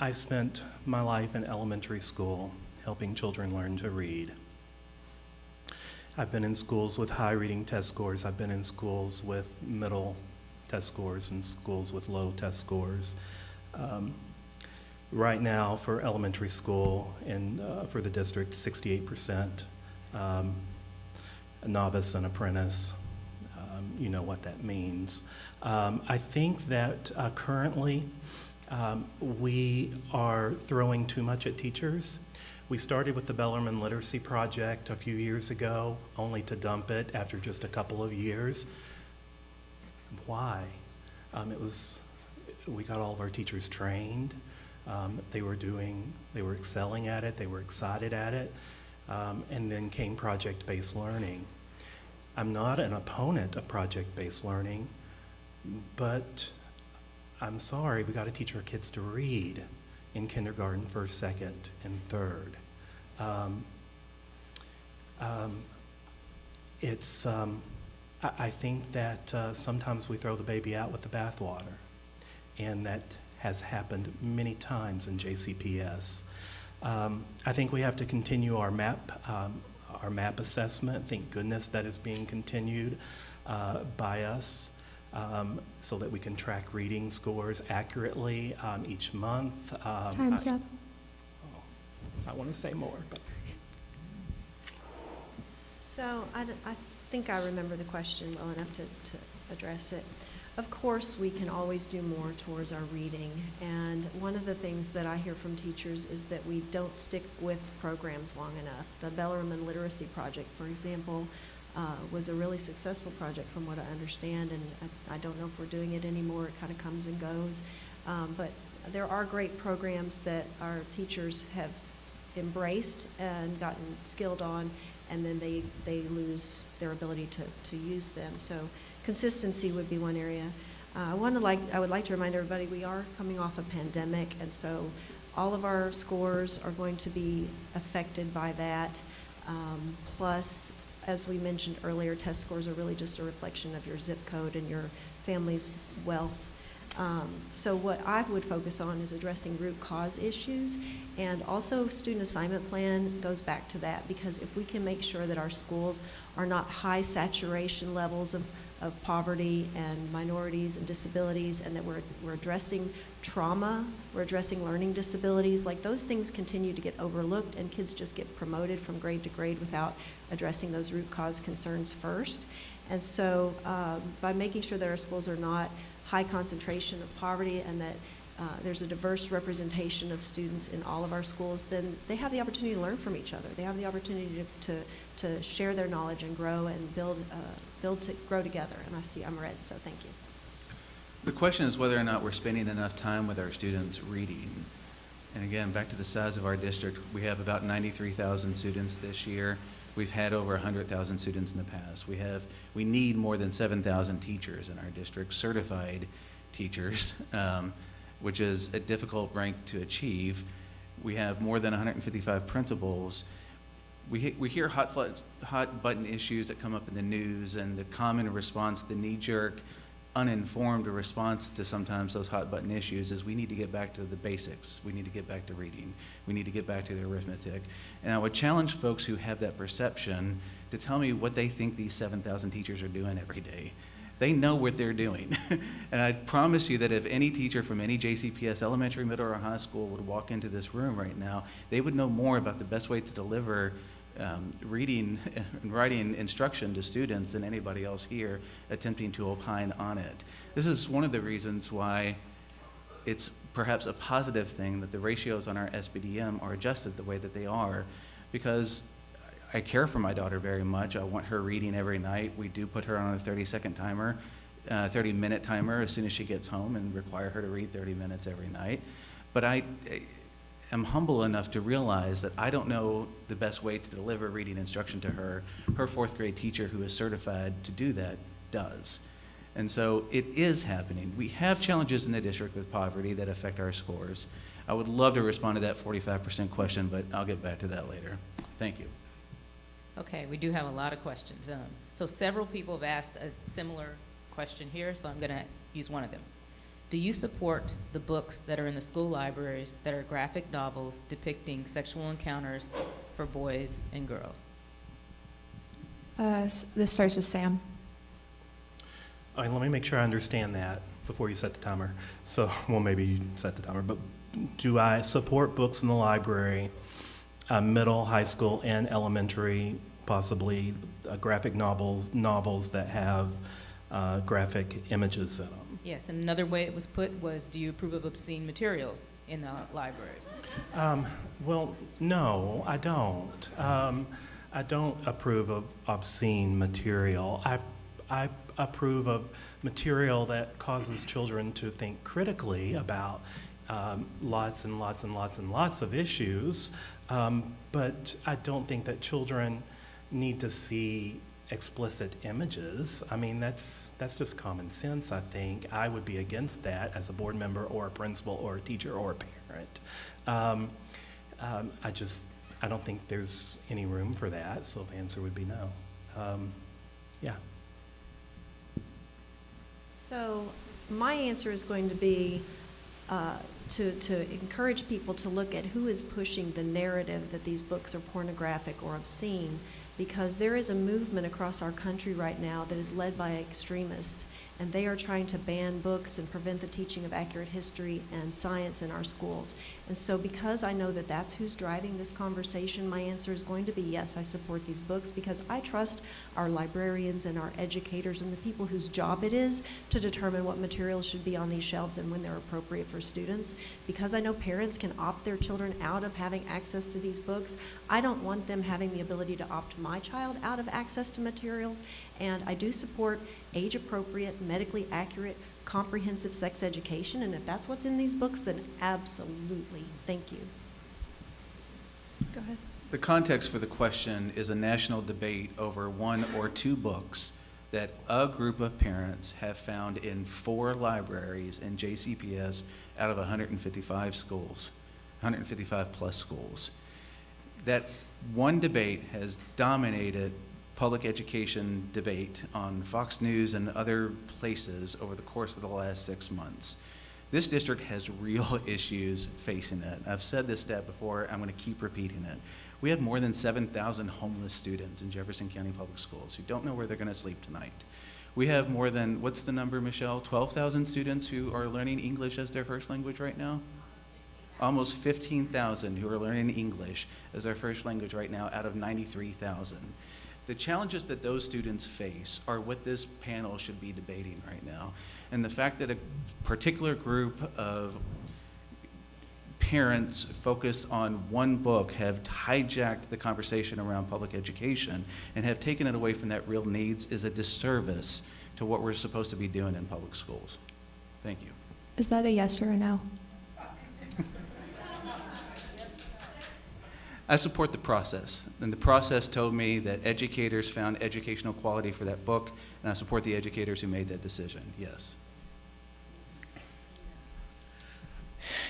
I spent my life in elementary school helping children learn to read. I've been in schools with high reading test scores. I've been in schools with middle test scores and schools with low test scores. Right now, for elementary school and for the district, 68%, a novice and apprentice. You know what that means. I think that currently we are throwing too much at teachers. We started with the Bellarmine Literacy Project a few years ago, only to dump it after just a couple of years. Why? We got all of our teachers trained. They were excelling at it, they were excited at it, and then came project-based learning. I'm not an opponent of project-based learning, but I'm sorry, we got to teach our kids to read in kindergarten, first, second, and third. I think that sometimes we throw the baby out with the bathwater, and that has happened many times in JCPS. I think we have to continue our MAP assessment. Thank goodness that is being continued by us so that we can track reading scores accurately each month. Time's up. I want to say more, but. So I think I remember the question well enough to address it. Of course, we can always do more towards our reading, and one of the things that I hear from teachers is that we don't stick with programs long enough. The Bellarmine Literacy Project, for example, was a really successful project from what I understand, and I don't know if we're doing it anymore. It kind of comes and goes. But there are great programs that our teachers have embraced and gotten skilled on, and then they lose their ability to use them. So consistency would be one area. I would like to remind everybody we are coming off a pandemic, and so all of our scores are going to be affected by that. Plus, as we mentioned earlier, test scores are really just a reflection of your zip code and your family's wealth. So what I would focus on is addressing root cause issues, and also student assignment plan goes back to that, because if we can make sure that our schools are not high saturation levels of poverty and minorities and disabilities, and that we're addressing trauma, we're addressing learning disabilities, like those things continue to get overlooked, and kids just get promoted from grade to grade without addressing those root cause concerns first. And so by making sure that our schools are not high concentration of poverty, and that there's a diverse representation of students in all of our schools, then they have the opportunity to learn from each other. They have the opportunity to share their knowledge and grow and grow together. And I see I'm red, so thank you. The question is whether or not we're spending enough time with our students reading. And again, back to the size of our district, we have about 93,000 students this year. We've had over 100,000 students in the past. We need more than 7,000 teachers in our district, certified teachers, which is a difficult rank to achieve. We have more than 155 principals. We hear hot button issues that come up in the news, and the common response, the knee-jerk, uninformed response to sometimes those hot button issues is we need to get back to the basics. We need to get back to reading. We need to get back to the arithmetic. And I would challenge folks who have that perception to tell me what they think these 7,000 teachers are doing every day. They know what they're doing. And I promise you that if any teacher from any JCPS elementary, middle, or high school would walk into this room right now, they would know more about the best way to deliver reading and writing instruction to students than anybody else here attempting to opine on it. This is one of the reasons why it's perhaps a positive thing that the ratios on our SBDM are adjusted the way that they are, because I care for my daughter very much. I want her reading every night. We do put her on a 30-second timer, 30-minute timer as soon as she gets home, and require her to read 30 minutes every night. But I am humble enough to realize that I don't know the best way to deliver reading instruction to her. Her fourth grade teacher, who is certified to do that, does. And so it is happening. We have challenges in the district with poverty that affect our scores. I would love to respond to that 45% question, but I'll get back to that later. Thank you. Okay, we do have a lot of questions. So several people have asked a similar question here, so I'm going to use one of them. Do you support the books that are in the school libraries that are graphic novels depicting sexual encounters for boys and girls? This starts with Sam. All right, let me make sure I understand that before you set the timer. So, well, maybe you set the timer, but do I support books in the library, middle, high school, and elementary, possibly graphic novels that have graphic images in them? Yes, and another way it was put was, do you approve of obscene materials in the libraries? Well, no, I don't. I don't approve of obscene material. I approve of material that causes children to think critically about lots and lots and lots and lots of issues, but I don't think that children need to see explicit images. I mean, that's just common sense, I think. I would be against that as a board member or a principal or a teacher or a parent. I don't think there's any room for that, so the answer would be no. Yeah. So my answer is going to be to encourage people to look at who is pushing the narrative that these books are pornographic or obscene, because there is a movement across our country right now that is led by extremists, and they are trying to ban books and prevent the teaching of accurate history and science in our schools. And so because I know that that's who's driving this conversation, my answer is going to be yes, I support these books, because I trust our librarians and our educators and the people whose job it is to determine what materials should be on these shelves and when they're appropriate for students. Because I know parents can opt their children out of having access to these books, I don't want them having the ability to opt my child out of access to materials. And I do support age-appropriate, medically accurate, comprehensive sex education, and if that's what's in these books, then absolutely. Thank you. Go ahead. The context for the question is a national debate over one or two books that a group of parents have found in 4 libraries in JCPS out of 155 schools, 155 plus schools. That one debate has dominated public education debate on Fox News and other places over the course of the last 6 months. This district has real issues facing it. I've said this stat before, I'm going to keep repeating it. We have more than 7,000 homeless students in Jefferson County Public Schools who don't know where they're going to sleep tonight. We have more than, what's the number, Michelle? 12,000 students who are learning English as their first language right now? Almost 15,000 who are learning English as their first language right now out of 93,000. The challenges that those students face are what this panel should be debating right now. And the fact that a particular group of parents focused on one book have hijacked the conversation around public education and have taken it away from that real needs is a disservice to what we're supposed to be doing in public schools. Thank you. Is that a yes or a no? I support the process, and the process told me that educators found educational quality for that book, and I support the educators who made that decision, yes.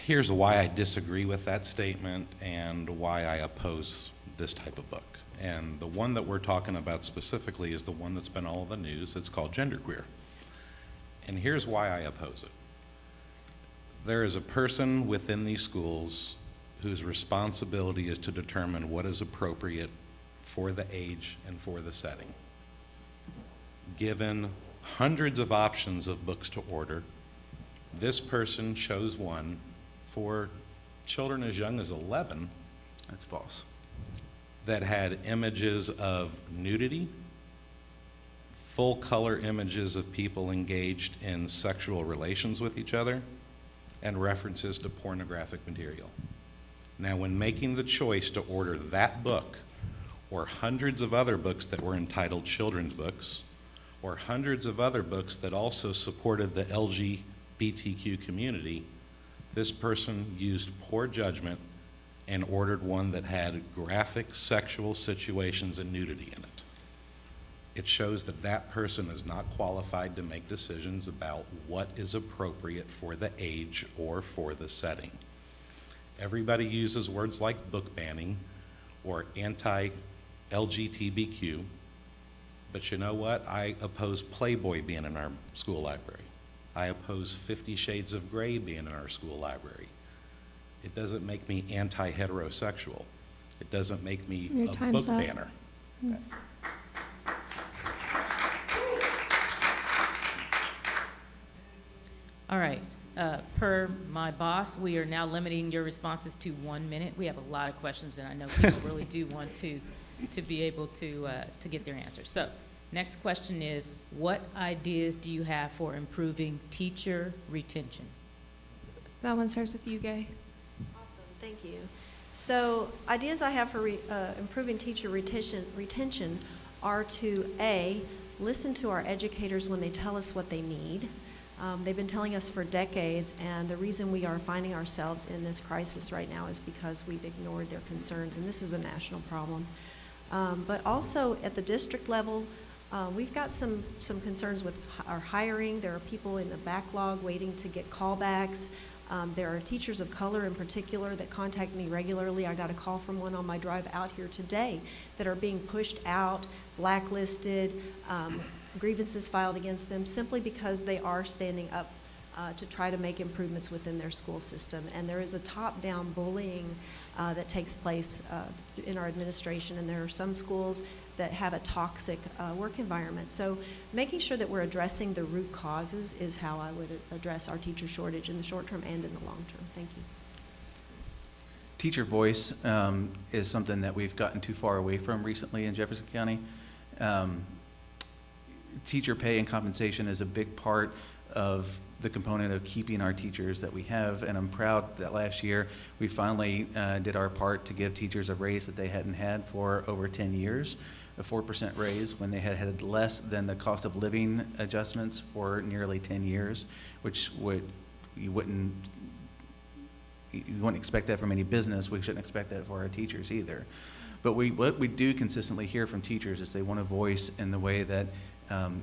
Here's why I disagree with that statement and why I oppose this type of book. And the one that we're talking about specifically is the one that's been all over the news. It's called Genderqueer. And here's why I oppose it. There is a person within these schools whose responsibility is to determine what is appropriate for the age and for the setting. Given hundreds of options of books to order, this person chose one for children as young as 11. That's false. that had images of nudity, full color images of people engaged in sexual relations with each other, and references to pornographic material. Now, when making the choice to order that book, or hundreds of other books that were entitled children's books, or hundreds of other books that also supported the LGBTQ community, this person used poor judgment and ordered one that had graphic sexual situations and nudity in it. It shows that that person is not qualified to make decisions about what is appropriate for the age or for the setting. Everybody uses words like book banning or anti-LGBTQ, but you know what? I oppose Playboy being in our school library. I oppose 50 Shades of Grey being in our school library. It doesn't make me anti-heterosexual. It doesn't make me Your a time's book up. banner. All right. Per my boss, we are now limiting your responses to 1 minute. We have a lot of questions that I know people really do want to be able to get their answers. So, next question is, what ideas do you have for improving teacher retention? That one starts with you, Gay. Awesome, thank you. So ideas I have for improving teacher retention are to A, listen to our educators when they tell us what they need. They've been telling us for decades, and the reason we are finding ourselves in this crisis right now is because we've ignored their concerns, and this is a national problem. But also at the district level, we've got some concerns with our hiring. There are people in the backlog waiting to get callbacks. There are teachers of color in particular that contact me regularly. I got a call from one on my drive out here today that are being pushed out, blacklisted, grievances filed against them simply because they are standing up to try to make improvements within their school system. And there is a top-down bullying that takes place in our administration, and there are some schools that have a toxic work environment. So making sure that we're addressing the root causes is how I would address our teacher shortage in the short term and in the long term. Thank you. Teacher voice is something that we've gotten too far away from recently in Jefferson County. Teacher pay and compensation is a big part of the component of keeping our teachers that we have, and I'm proud that last year we finally did our part to give teachers a raise that they hadn't had for over 10 years, a 4% raise when they had had less than the cost of living adjustments for nearly 10 years, which you wouldn't expect that from any business. We shouldn't expect that for our teachers either. But what we do consistently hear from teachers is they want a voice in the way that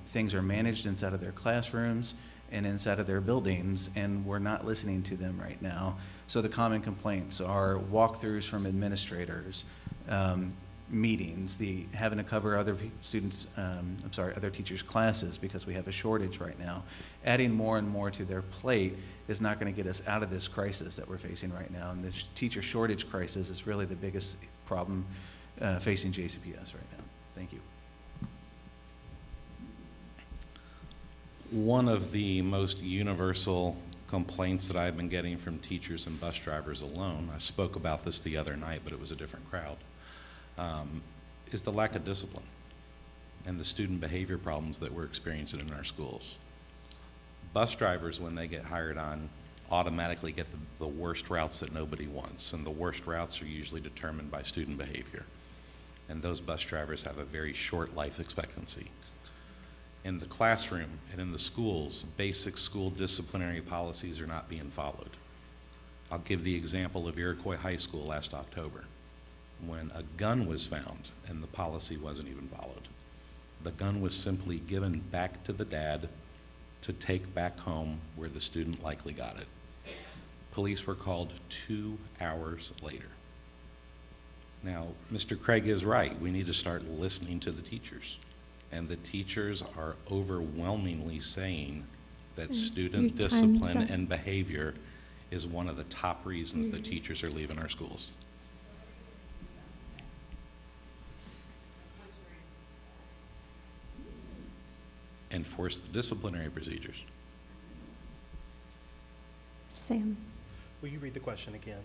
things are managed inside of their classrooms and inside of their buildings, and we're not listening to them right now. So the common complaints are walkthroughs from administrators, meetings, the having to cover other students, other teachers' classes because we have a shortage right now. Adding more and more to their plate is not going to get us out of this crisis that we're facing right now. And this teacher shortage crisis is really the biggest problem facing JCPS right now. Thank you. One of the most universal complaints that I've been getting from teachers and bus drivers alone, I spoke about this the other night, but it was a different crowd, is the lack of discipline and the student behavior problems that we're experiencing in our schools. Bus drivers, when they get hired on, automatically get the worst routes that nobody wants, and the worst routes are usually determined by student behavior. And those bus drivers have a very short life expectancy. In the classroom and in the schools, basic school disciplinary policies are not being followed. I'll give the example of Iroquois High School last October, when a gun was found and the policy wasn't even followed. The gun was simply given back to the dad to take back home where the student likely got it. Police were called 2 hours later. Now, Mr. Craig is right. We need to start listening to the teachers. And the teachers are overwhelmingly saying that student your time's discipline up. and behavior is one of the top reasons that teachers are leaving our schools. Enforce the disciplinary procedures. Sam. Will you read the question again?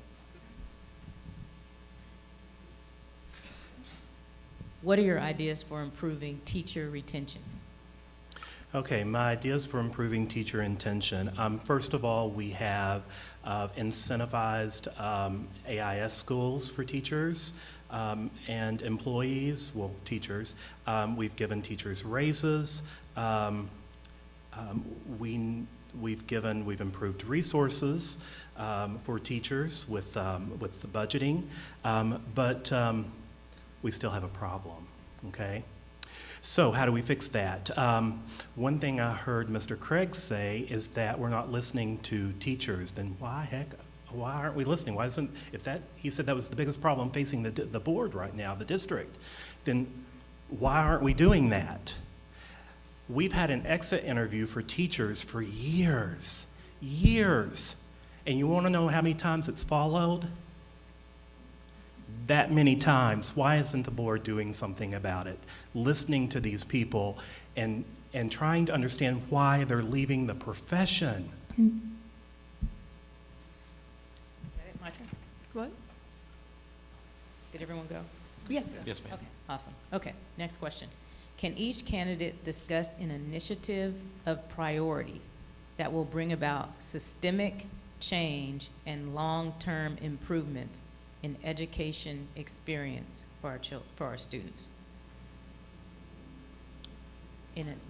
What are your ideas for improving teacher retention? Okay, my ideas for improving teacher retention. First of all, we have incentivized AIS schools for teachers and employees, well, teachers. We've given teachers raises. We've improved resources for teachers with the budgeting, but we still have a problem, okay? So how do we fix that? One thing I heard Mr. Craig say is that we're not listening to teachers. Then why aren't we listening? He said that was the biggest problem facing the board right now, the district. Then why aren't we doing that? We've had an exit interview for teachers for years. And you want to know how many times it's followed? That many times. Why isn't the board doing something about it? Listening to these people and trying to understand why they're leaving the profession. Is that it? My turn? What? Did everyone go? Yes. Yes, ma'am. Okay, awesome. Okay, next question. Can each candidate discuss an initiative of priority that will bring about systemic change and long-term improvements in education experience for our students?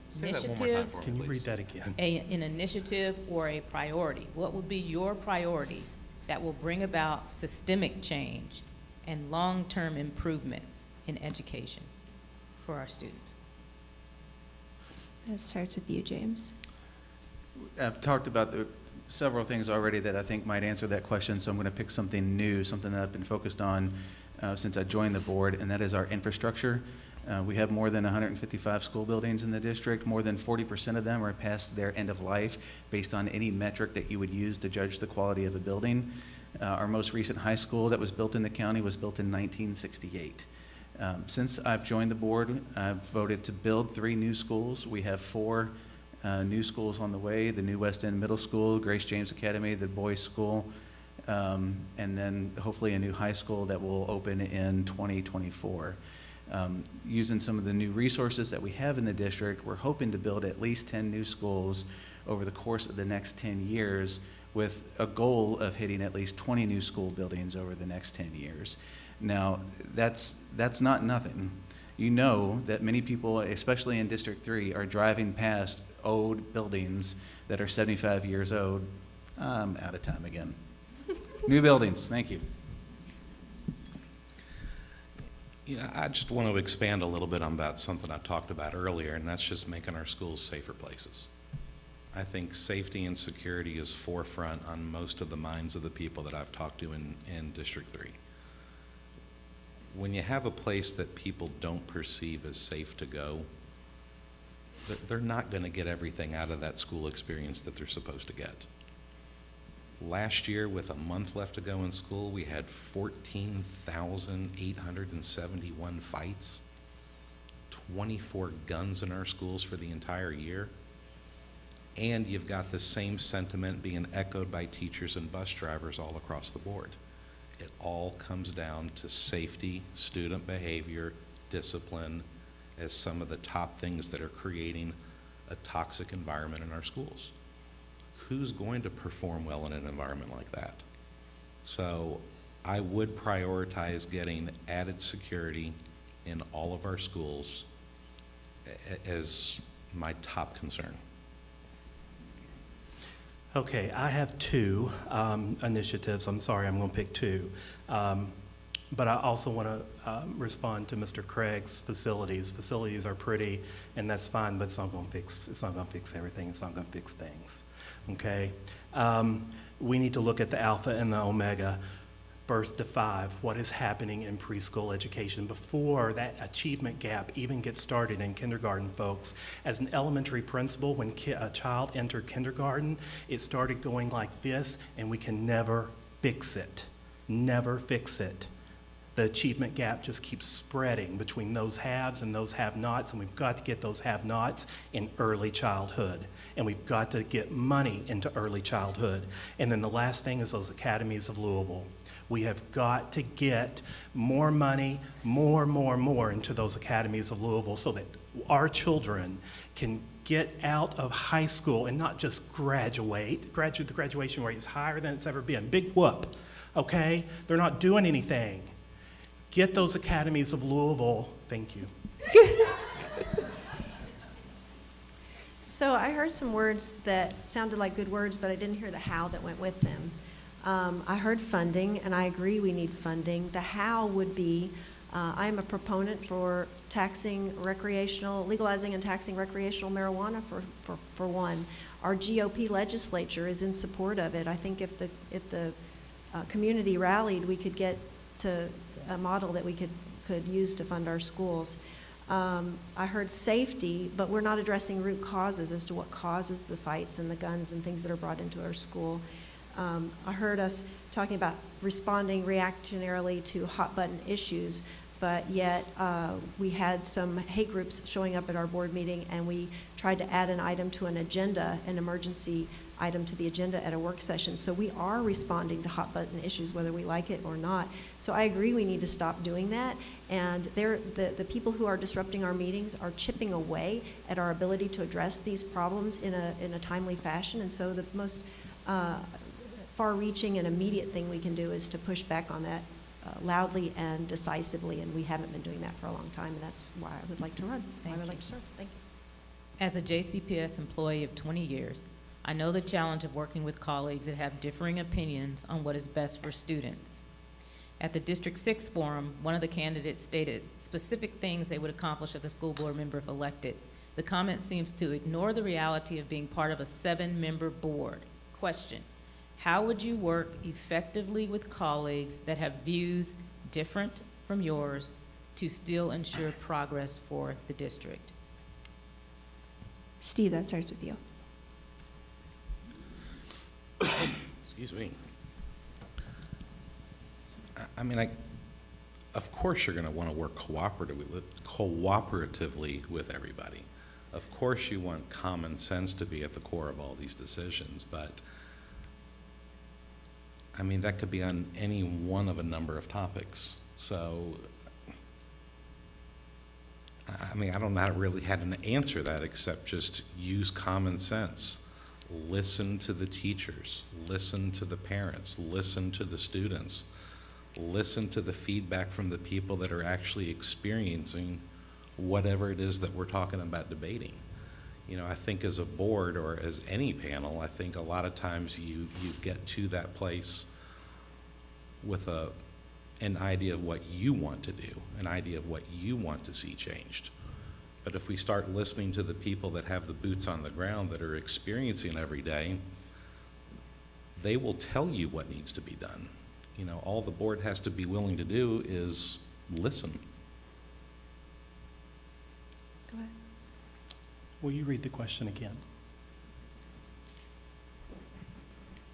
Say that one more time for me, Can you please. read that again? An initiative or a priority. What would be your priority that will bring about systemic change and long-term improvements in education for our students? It starts with you, James. I've talked about several things already that I think might answer that question, so I'm going to pick something new, something that I've been focused on since I joined the board, and that is our infrastructure. We have more than 155 school buildings in the district. More than 40% of them are past their end of life based on any metric that you would use to judge the quality of a building. Our most recent high school that was built in the county was built in 1968. Since I've joined the board, I've voted to build 3 new schools. We have 4 new schools on the way: the new West End Middle School, Grace James Academy, the boys' school, and then hopefully a new high school that will open in 2024. Using some of the new resources that we have in the district, we're hoping to build at least 10 new schools over the course of the next 10 years, with a goal of hitting at least 20 new school buildings over the next 10 years. Now, that's not nothing. You know that many people, especially in District 3, are driving past old buildings that are 75 years old. I'm out of time again. New buildings, thank you. Yeah, I just want to expand a little bit on about something I talked about earlier, and that's just making our schools safer places. I think safety and security is forefront on most of the minds of the people that I've talked to in District 3. When you have a place that people don't perceive as safe to go, they're not going to get everything out of that school experience that they're supposed to get. Last year, with a month left to go in school, we had 14,871 fights, 24 guns in our schools for the entire year, and you've got the same sentiment being echoed by teachers and bus drivers all across the board. It all comes down to safety, student behavior, discipline as some of the top things that are creating a toxic environment in our schools. Who's going to perform well in an environment like that? So I would prioritize getting added security in all of our schools as my top concern. Okay, I have 2 initiatives. I'm sorry, I'm going to pick 2. But I also want to respond to Mr. Craig's facilities. Facilities are pretty, and that's fine, but it's not going to fix everything. It's not going to fix things. Okay? We need to look at the alpha and the omega. Birth to 5, what is happening in preschool education before that achievement gap even gets started in kindergarten, folks. As an elementary principal, when a child entered kindergarten, it started going like this, and we can never fix it. Never fix it. the achievement gap just keeps spreading between those haves and those have-nots, and we've got to get those have-nots in early childhood. And we've got to get money into early childhood. And then the last thing is those academies of Louisville. We have got to get more money, more into those academies of Louisville so that our children can get out of high school and not just graduate. The graduation rate is higher than it's ever been. Big whoop, okay? They're not doing anything. Get those academies of Louisville. Thank you. So I heard some words that sounded like good words, but I didn't hear the how that went with them. I heard funding, and I agree we need funding. The how would be, I'm a proponent for legalizing and taxing recreational marijuana for one. Our GOP legislature is in support of it. I think if the community rallied, we could get to a model that we could use to fund our schools. I heard safety, but we're not addressing root causes as to what causes the fights and the guns and things that are brought into our school. I heard us talking about responding reactionarily to hot button issues, but yet we had some hate groups showing up at our board meeting, and we tried to add an item to an agenda, an emergency item to the agenda at a work session. So we are responding to hot button issues whether we like it or not. So I agree we need to stop doing that, and the people who are disrupting our meetings are chipping away at our ability to address these problems in a timely fashion. And so the most far-reaching and immediate thing we can do is to push back on that loudly and decisively, and we haven't been doing that for a long time, and that's why I would like to run. Why I would like to serve. Thank you. As a JCPS employee of 20 years, I know the challenge of working with colleagues that have differing opinions on what is best for students. At the District 6 forum, one of the candidates stated specific things they would accomplish as a school board member if elected. The comment seems to ignore the reality of being part of a 7-member board. Question: how would you work effectively with colleagues that have views different from yours to still ensure progress for the district? Steve, that starts with you. Excuse me. I mean, of course you're going to want to work cooperatively with everybody. Of course you want common sense to be at the core of all these decisions, but I mean, that could be on any one of a number of topics. So, I mean, I don't know how to really how to answer that except just use common sense. Listen to the teachers, listen to the parents, listen to the students, listen to the feedback from the people that are actually experiencing whatever it is that we're talking about debating. You know, I think as a board or as any panel, I think a lot of times you get to that place with an idea of what you want to do, an idea of what you want to see changed. But if we start listening to the people that have the boots on the ground that are experiencing every day, they will tell you what needs to be done. You know, all the board has to be willing to do is listen. Go ahead. Will you read the question again?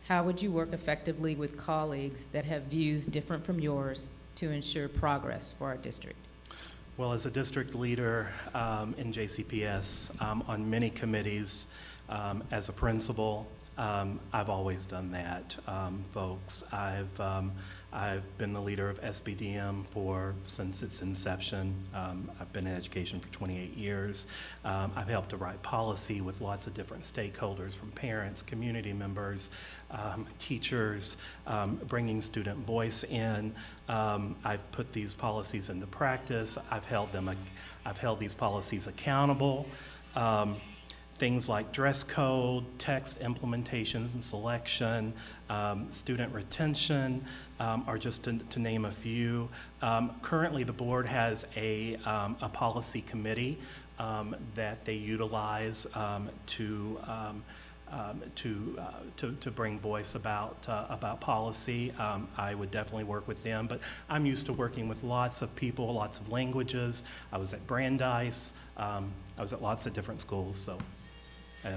How would you work effectively with colleagues that have views different from yours to ensure progress for our district? Well, as a district leader in JCPS, on many committees, as a principal, I've always done that, folks. I've been the leader of SBDM since its inception. I've been in education for 28 years. I've helped to write policy with lots of different stakeholders, from parents, community members, teachers, bringing student voice in. I've put these policies into practice. I've held these policies accountable. Things like dress code, text implementations and selection, student retention are just to name a few. Currently, the board has a policy committee that they utilize to bring voice about policy. I would definitely work with them, but I'm used to working with lots of people, lots of languages. I was at Brandeis. I was at lots of different schools, so.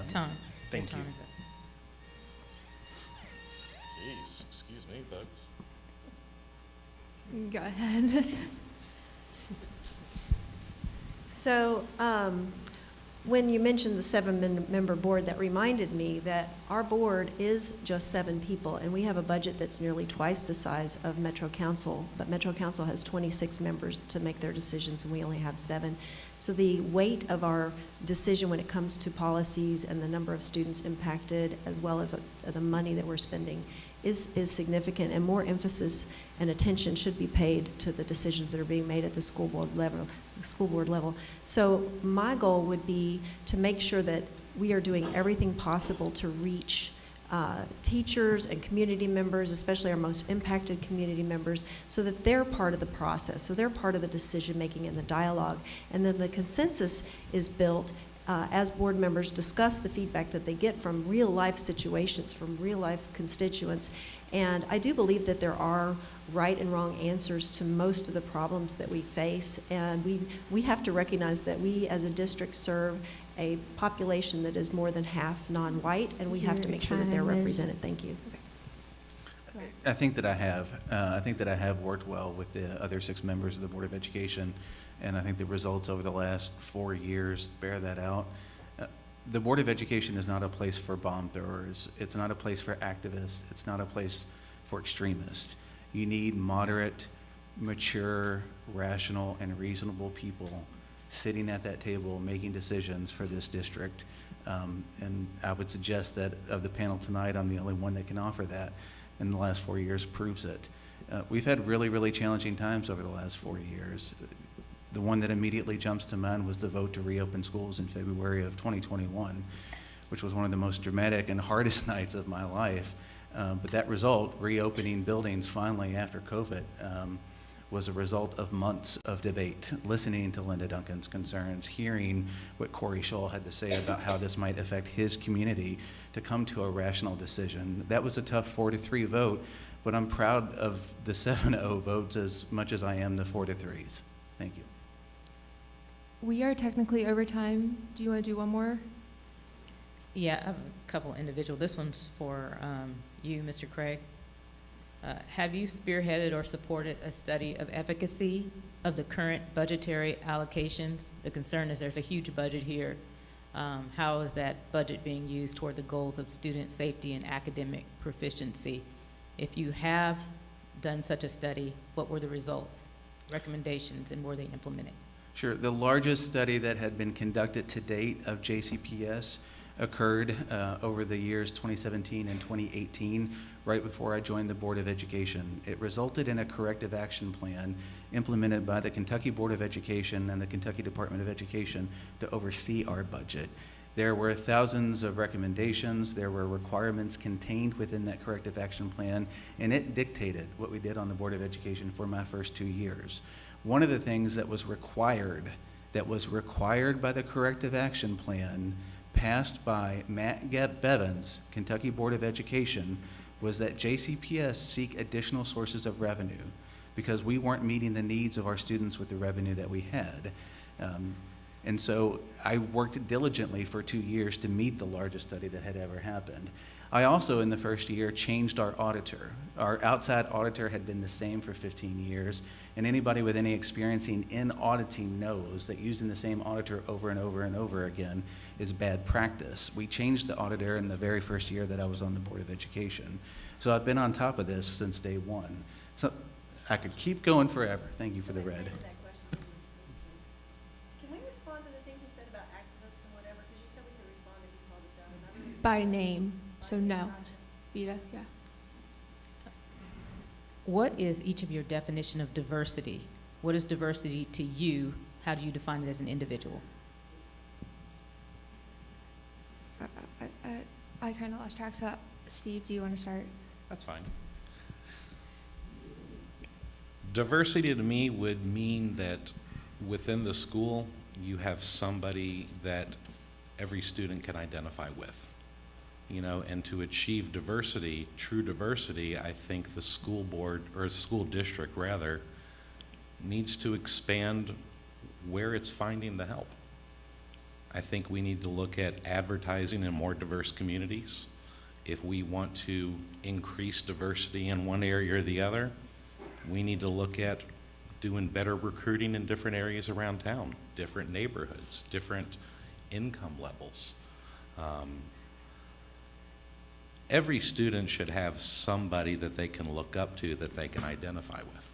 Time. Thank you. Time is up. Jeez, excuse me, folks. Go ahead. So, when you mentioned the seven-member board, that reminded me that our board is just 7 people, and we have a budget that's nearly twice the size of Metro Council, but Metro Council has 26 members to make their decisions, and we only have 7. So the weight of our decision when it comes to policies and the number of students impacted, as well as the money that we're spending, is significant, and more emphasis and attention should be paid to the decisions that are being made at the school board level. So my goal would be to make sure that we are doing everything possible to reach teachers and community members, especially our most impacted community members, so that they're part of the process, so they're part of the decision-making and the dialogue. And then the consensus is built as board members discuss the feedback that they get from real-life situations, from real-life constituents. And I do believe that there are right and wrong answers to most of the problems that we face, and we have to recognize that we as a district serve a population that is more than half non-white, and we have to make sure that they're represented. Thank you. I think that I have. I think that I have worked well with the other 6 members of the Board of Education, and I think the results over the last 4 years bear that out. The Board of Education is not a place for bomb throwers. It's not a place for activists. It's not a place for extremists. You need moderate, mature, rational, and reasonable people sitting at that table making decisions for this district. And I would suggest that of the panel tonight, I'm the only one that can offer that, and the last 4 years proves it. We've had really, really challenging times over the last 4 years. The one that immediately jumps to mind was the vote to reopen schools in February of 2021, which was one of the most dramatic and hardest nights of my life. But that result, reopening buildings finally after COVID, was a result of months of debate, listening to Linda Duncan's concerns, hearing what Corey Shull had to say about how this might affect his community, to come to a rational decision. That was a tough 4-3 vote, but I'm proud of the 7-0 votes as much as I am the 4-3s. Thank you. We are technically over time. Do you want to do one more? Yeah, I have a couple individual. This one's for you, Mr. Craig. Have you spearheaded or supported a study of efficacy of the current budgetary allocations? The concern is there's a huge budget here. How is that budget being used toward the goals of student safety and academic proficiency? If you have done such a study, what were the results, recommendations, and were they implemented? Sure. The largest study that had been conducted to date of JCPS occurred over the years 2017 and 2018, right before I joined the Board of Education. It resulted in a corrective action plan implemented by the Kentucky Board of Education and the Kentucky Department of Education to oversee our budget. There were thousands of recommendations, there were requirements contained within that corrective action plan, and it dictated what we did on the Board of Education for my first 2 years. One of the things that was required by the corrective action plan, passed by Matt Bevins, Kentucky Board of Education, was that JCPS seek additional sources of revenue because we weren't meeting the needs of our students with the revenue that we had. And so I worked diligently for 2 years to meet the largest study that had ever happened. I also, in the first year, changed our auditor. Our outside auditor had been the same for 15 years, and anybody with any experience in auditing knows that using the same auditor over and over and over again is bad practice. We changed the auditor in the very first year that I was on the Board of Education. So I've been on top of this since day one. So I could keep going forever. Thank you for the red. Can we respond to the thing he said about activists and whatever? Because you said we could respond if you called us out. And I really By name, so no. Vita, yeah. What is each of your definition of diversity? What is diversity to you? How do you define it as an individual? I kind of lost track, so Steve, do you want to start? That's fine. Diversity to me would mean that within the school, you have somebody that every student can identify with. You know, and to achieve diversity, true diversity, I think the school board, or school district rather, needs to expand where it's finding the help. I think we need to look at advertising in more diverse communities. If we want to increase diversity in one area or the other, We need to look at doing better recruiting in different areas around town, different neighborhoods, different income levels. Every student should have somebody that they can look up to, that they can identify with.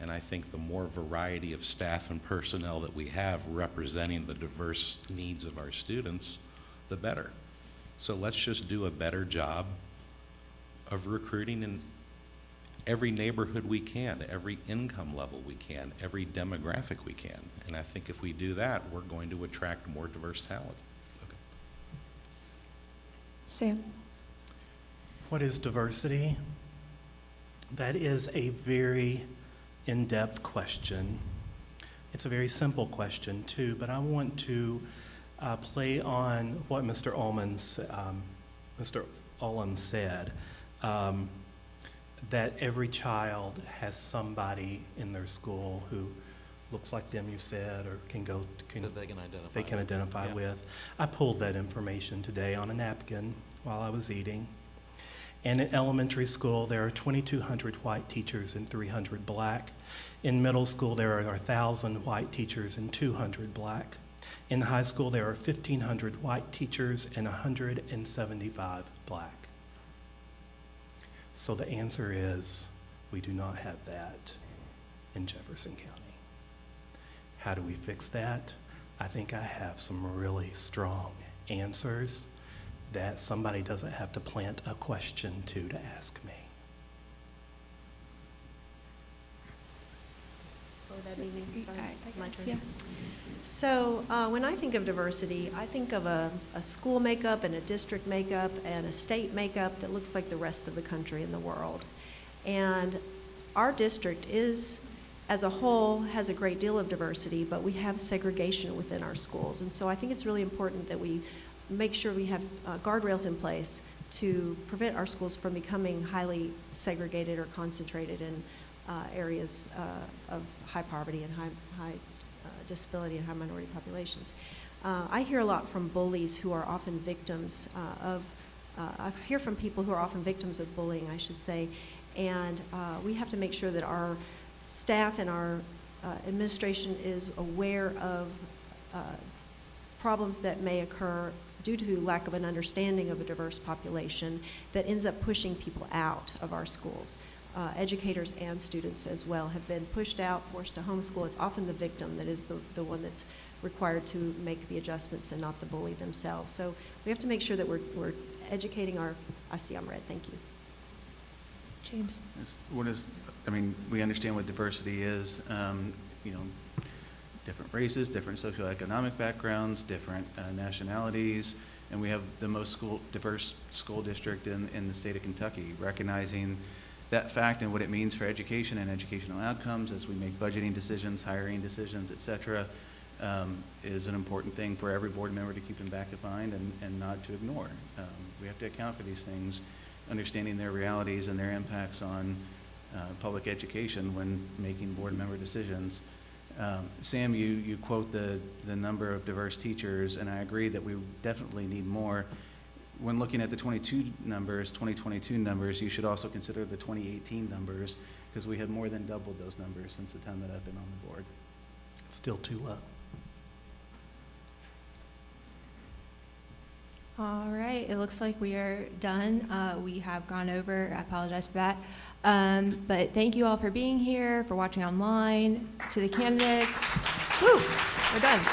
And I think the more variety of staff and personnel that we have representing the diverse needs of our students, the better. So let's just do a better job of recruiting in every neighborhood we can, every income level we can, every demographic we can. And I think if we do that, we're going to attract more diverse talent. Sam? What is diversity? That is a very in-depth question. It's a very simple question too, but I want to play on what Mr. Ullman said, that every child has somebody in their school who looks like them, you said, or That they can identify with. with. I pulled that information today on a napkin while I was eating. And in elementary school, there are 2,200 white teachers and 300 black. In middle school, there are 1,000 white teachers and 200 black. In high school, there are 1,500 white teachers and 175 black. So the answer is, we do not have that in Jefferson County. How do we fix that? I think I have some really strong answers that somebody doesn't have to plant a question to ask me. Would that be me? Sorry, I my guess, turn. yeah. So when I think of diversity, I think of a school makeup and a district makeup and a state makeup that looks like the rest of the country and the world. And our district is, as a whole, has a great deal of diversity, but we have segregation within our schools. And so I think it's really important that we make sure we have guardrails in place to prevent our schools from becoming highly segregated or concentrated in areas of high poverty and high disability and high minority populations. I hear a lot from bullies who are often victims I hear from people who are often victims of bullying, I should say, and we have to make sure that our staff and our administration is aware of problems that may occur due to lack of an understanding of a diverse population that ends up pushing people out of our schools. Educators and students as well have been pushed out, forced to homeschool. It's often the victim that is the one that's required to make the adjustments and not the bully themselves. So we have to make sure that we're educating I see I'm red, thank you. James? We understand what diversity is, different races, different socioeconomic backgrounds, different nationalities, and we have the most diverse school district in the state of Kentucky. Recognizing that fact and what it means for education and educational outcomes as we make budgeting decisions, hiring decisions, et cetera, is an important thing for every board member to keep in back of mind and not to ignore. We have to account for these things, understanding their realities and their impacts on public education when making board member decisions. Sam, you quote the number of diverse teachers, and I agree that we definitely need more. When looking at the 2022 numbers, you should also consider the 2018 numbers, because we have more than doubled those numbers since the time that I've been on the board. Still too low. All right, it looks like we are done. We have gone over, I apologize for that. But thank you all for being here, for watching online, to the candidates. Woo, we're done.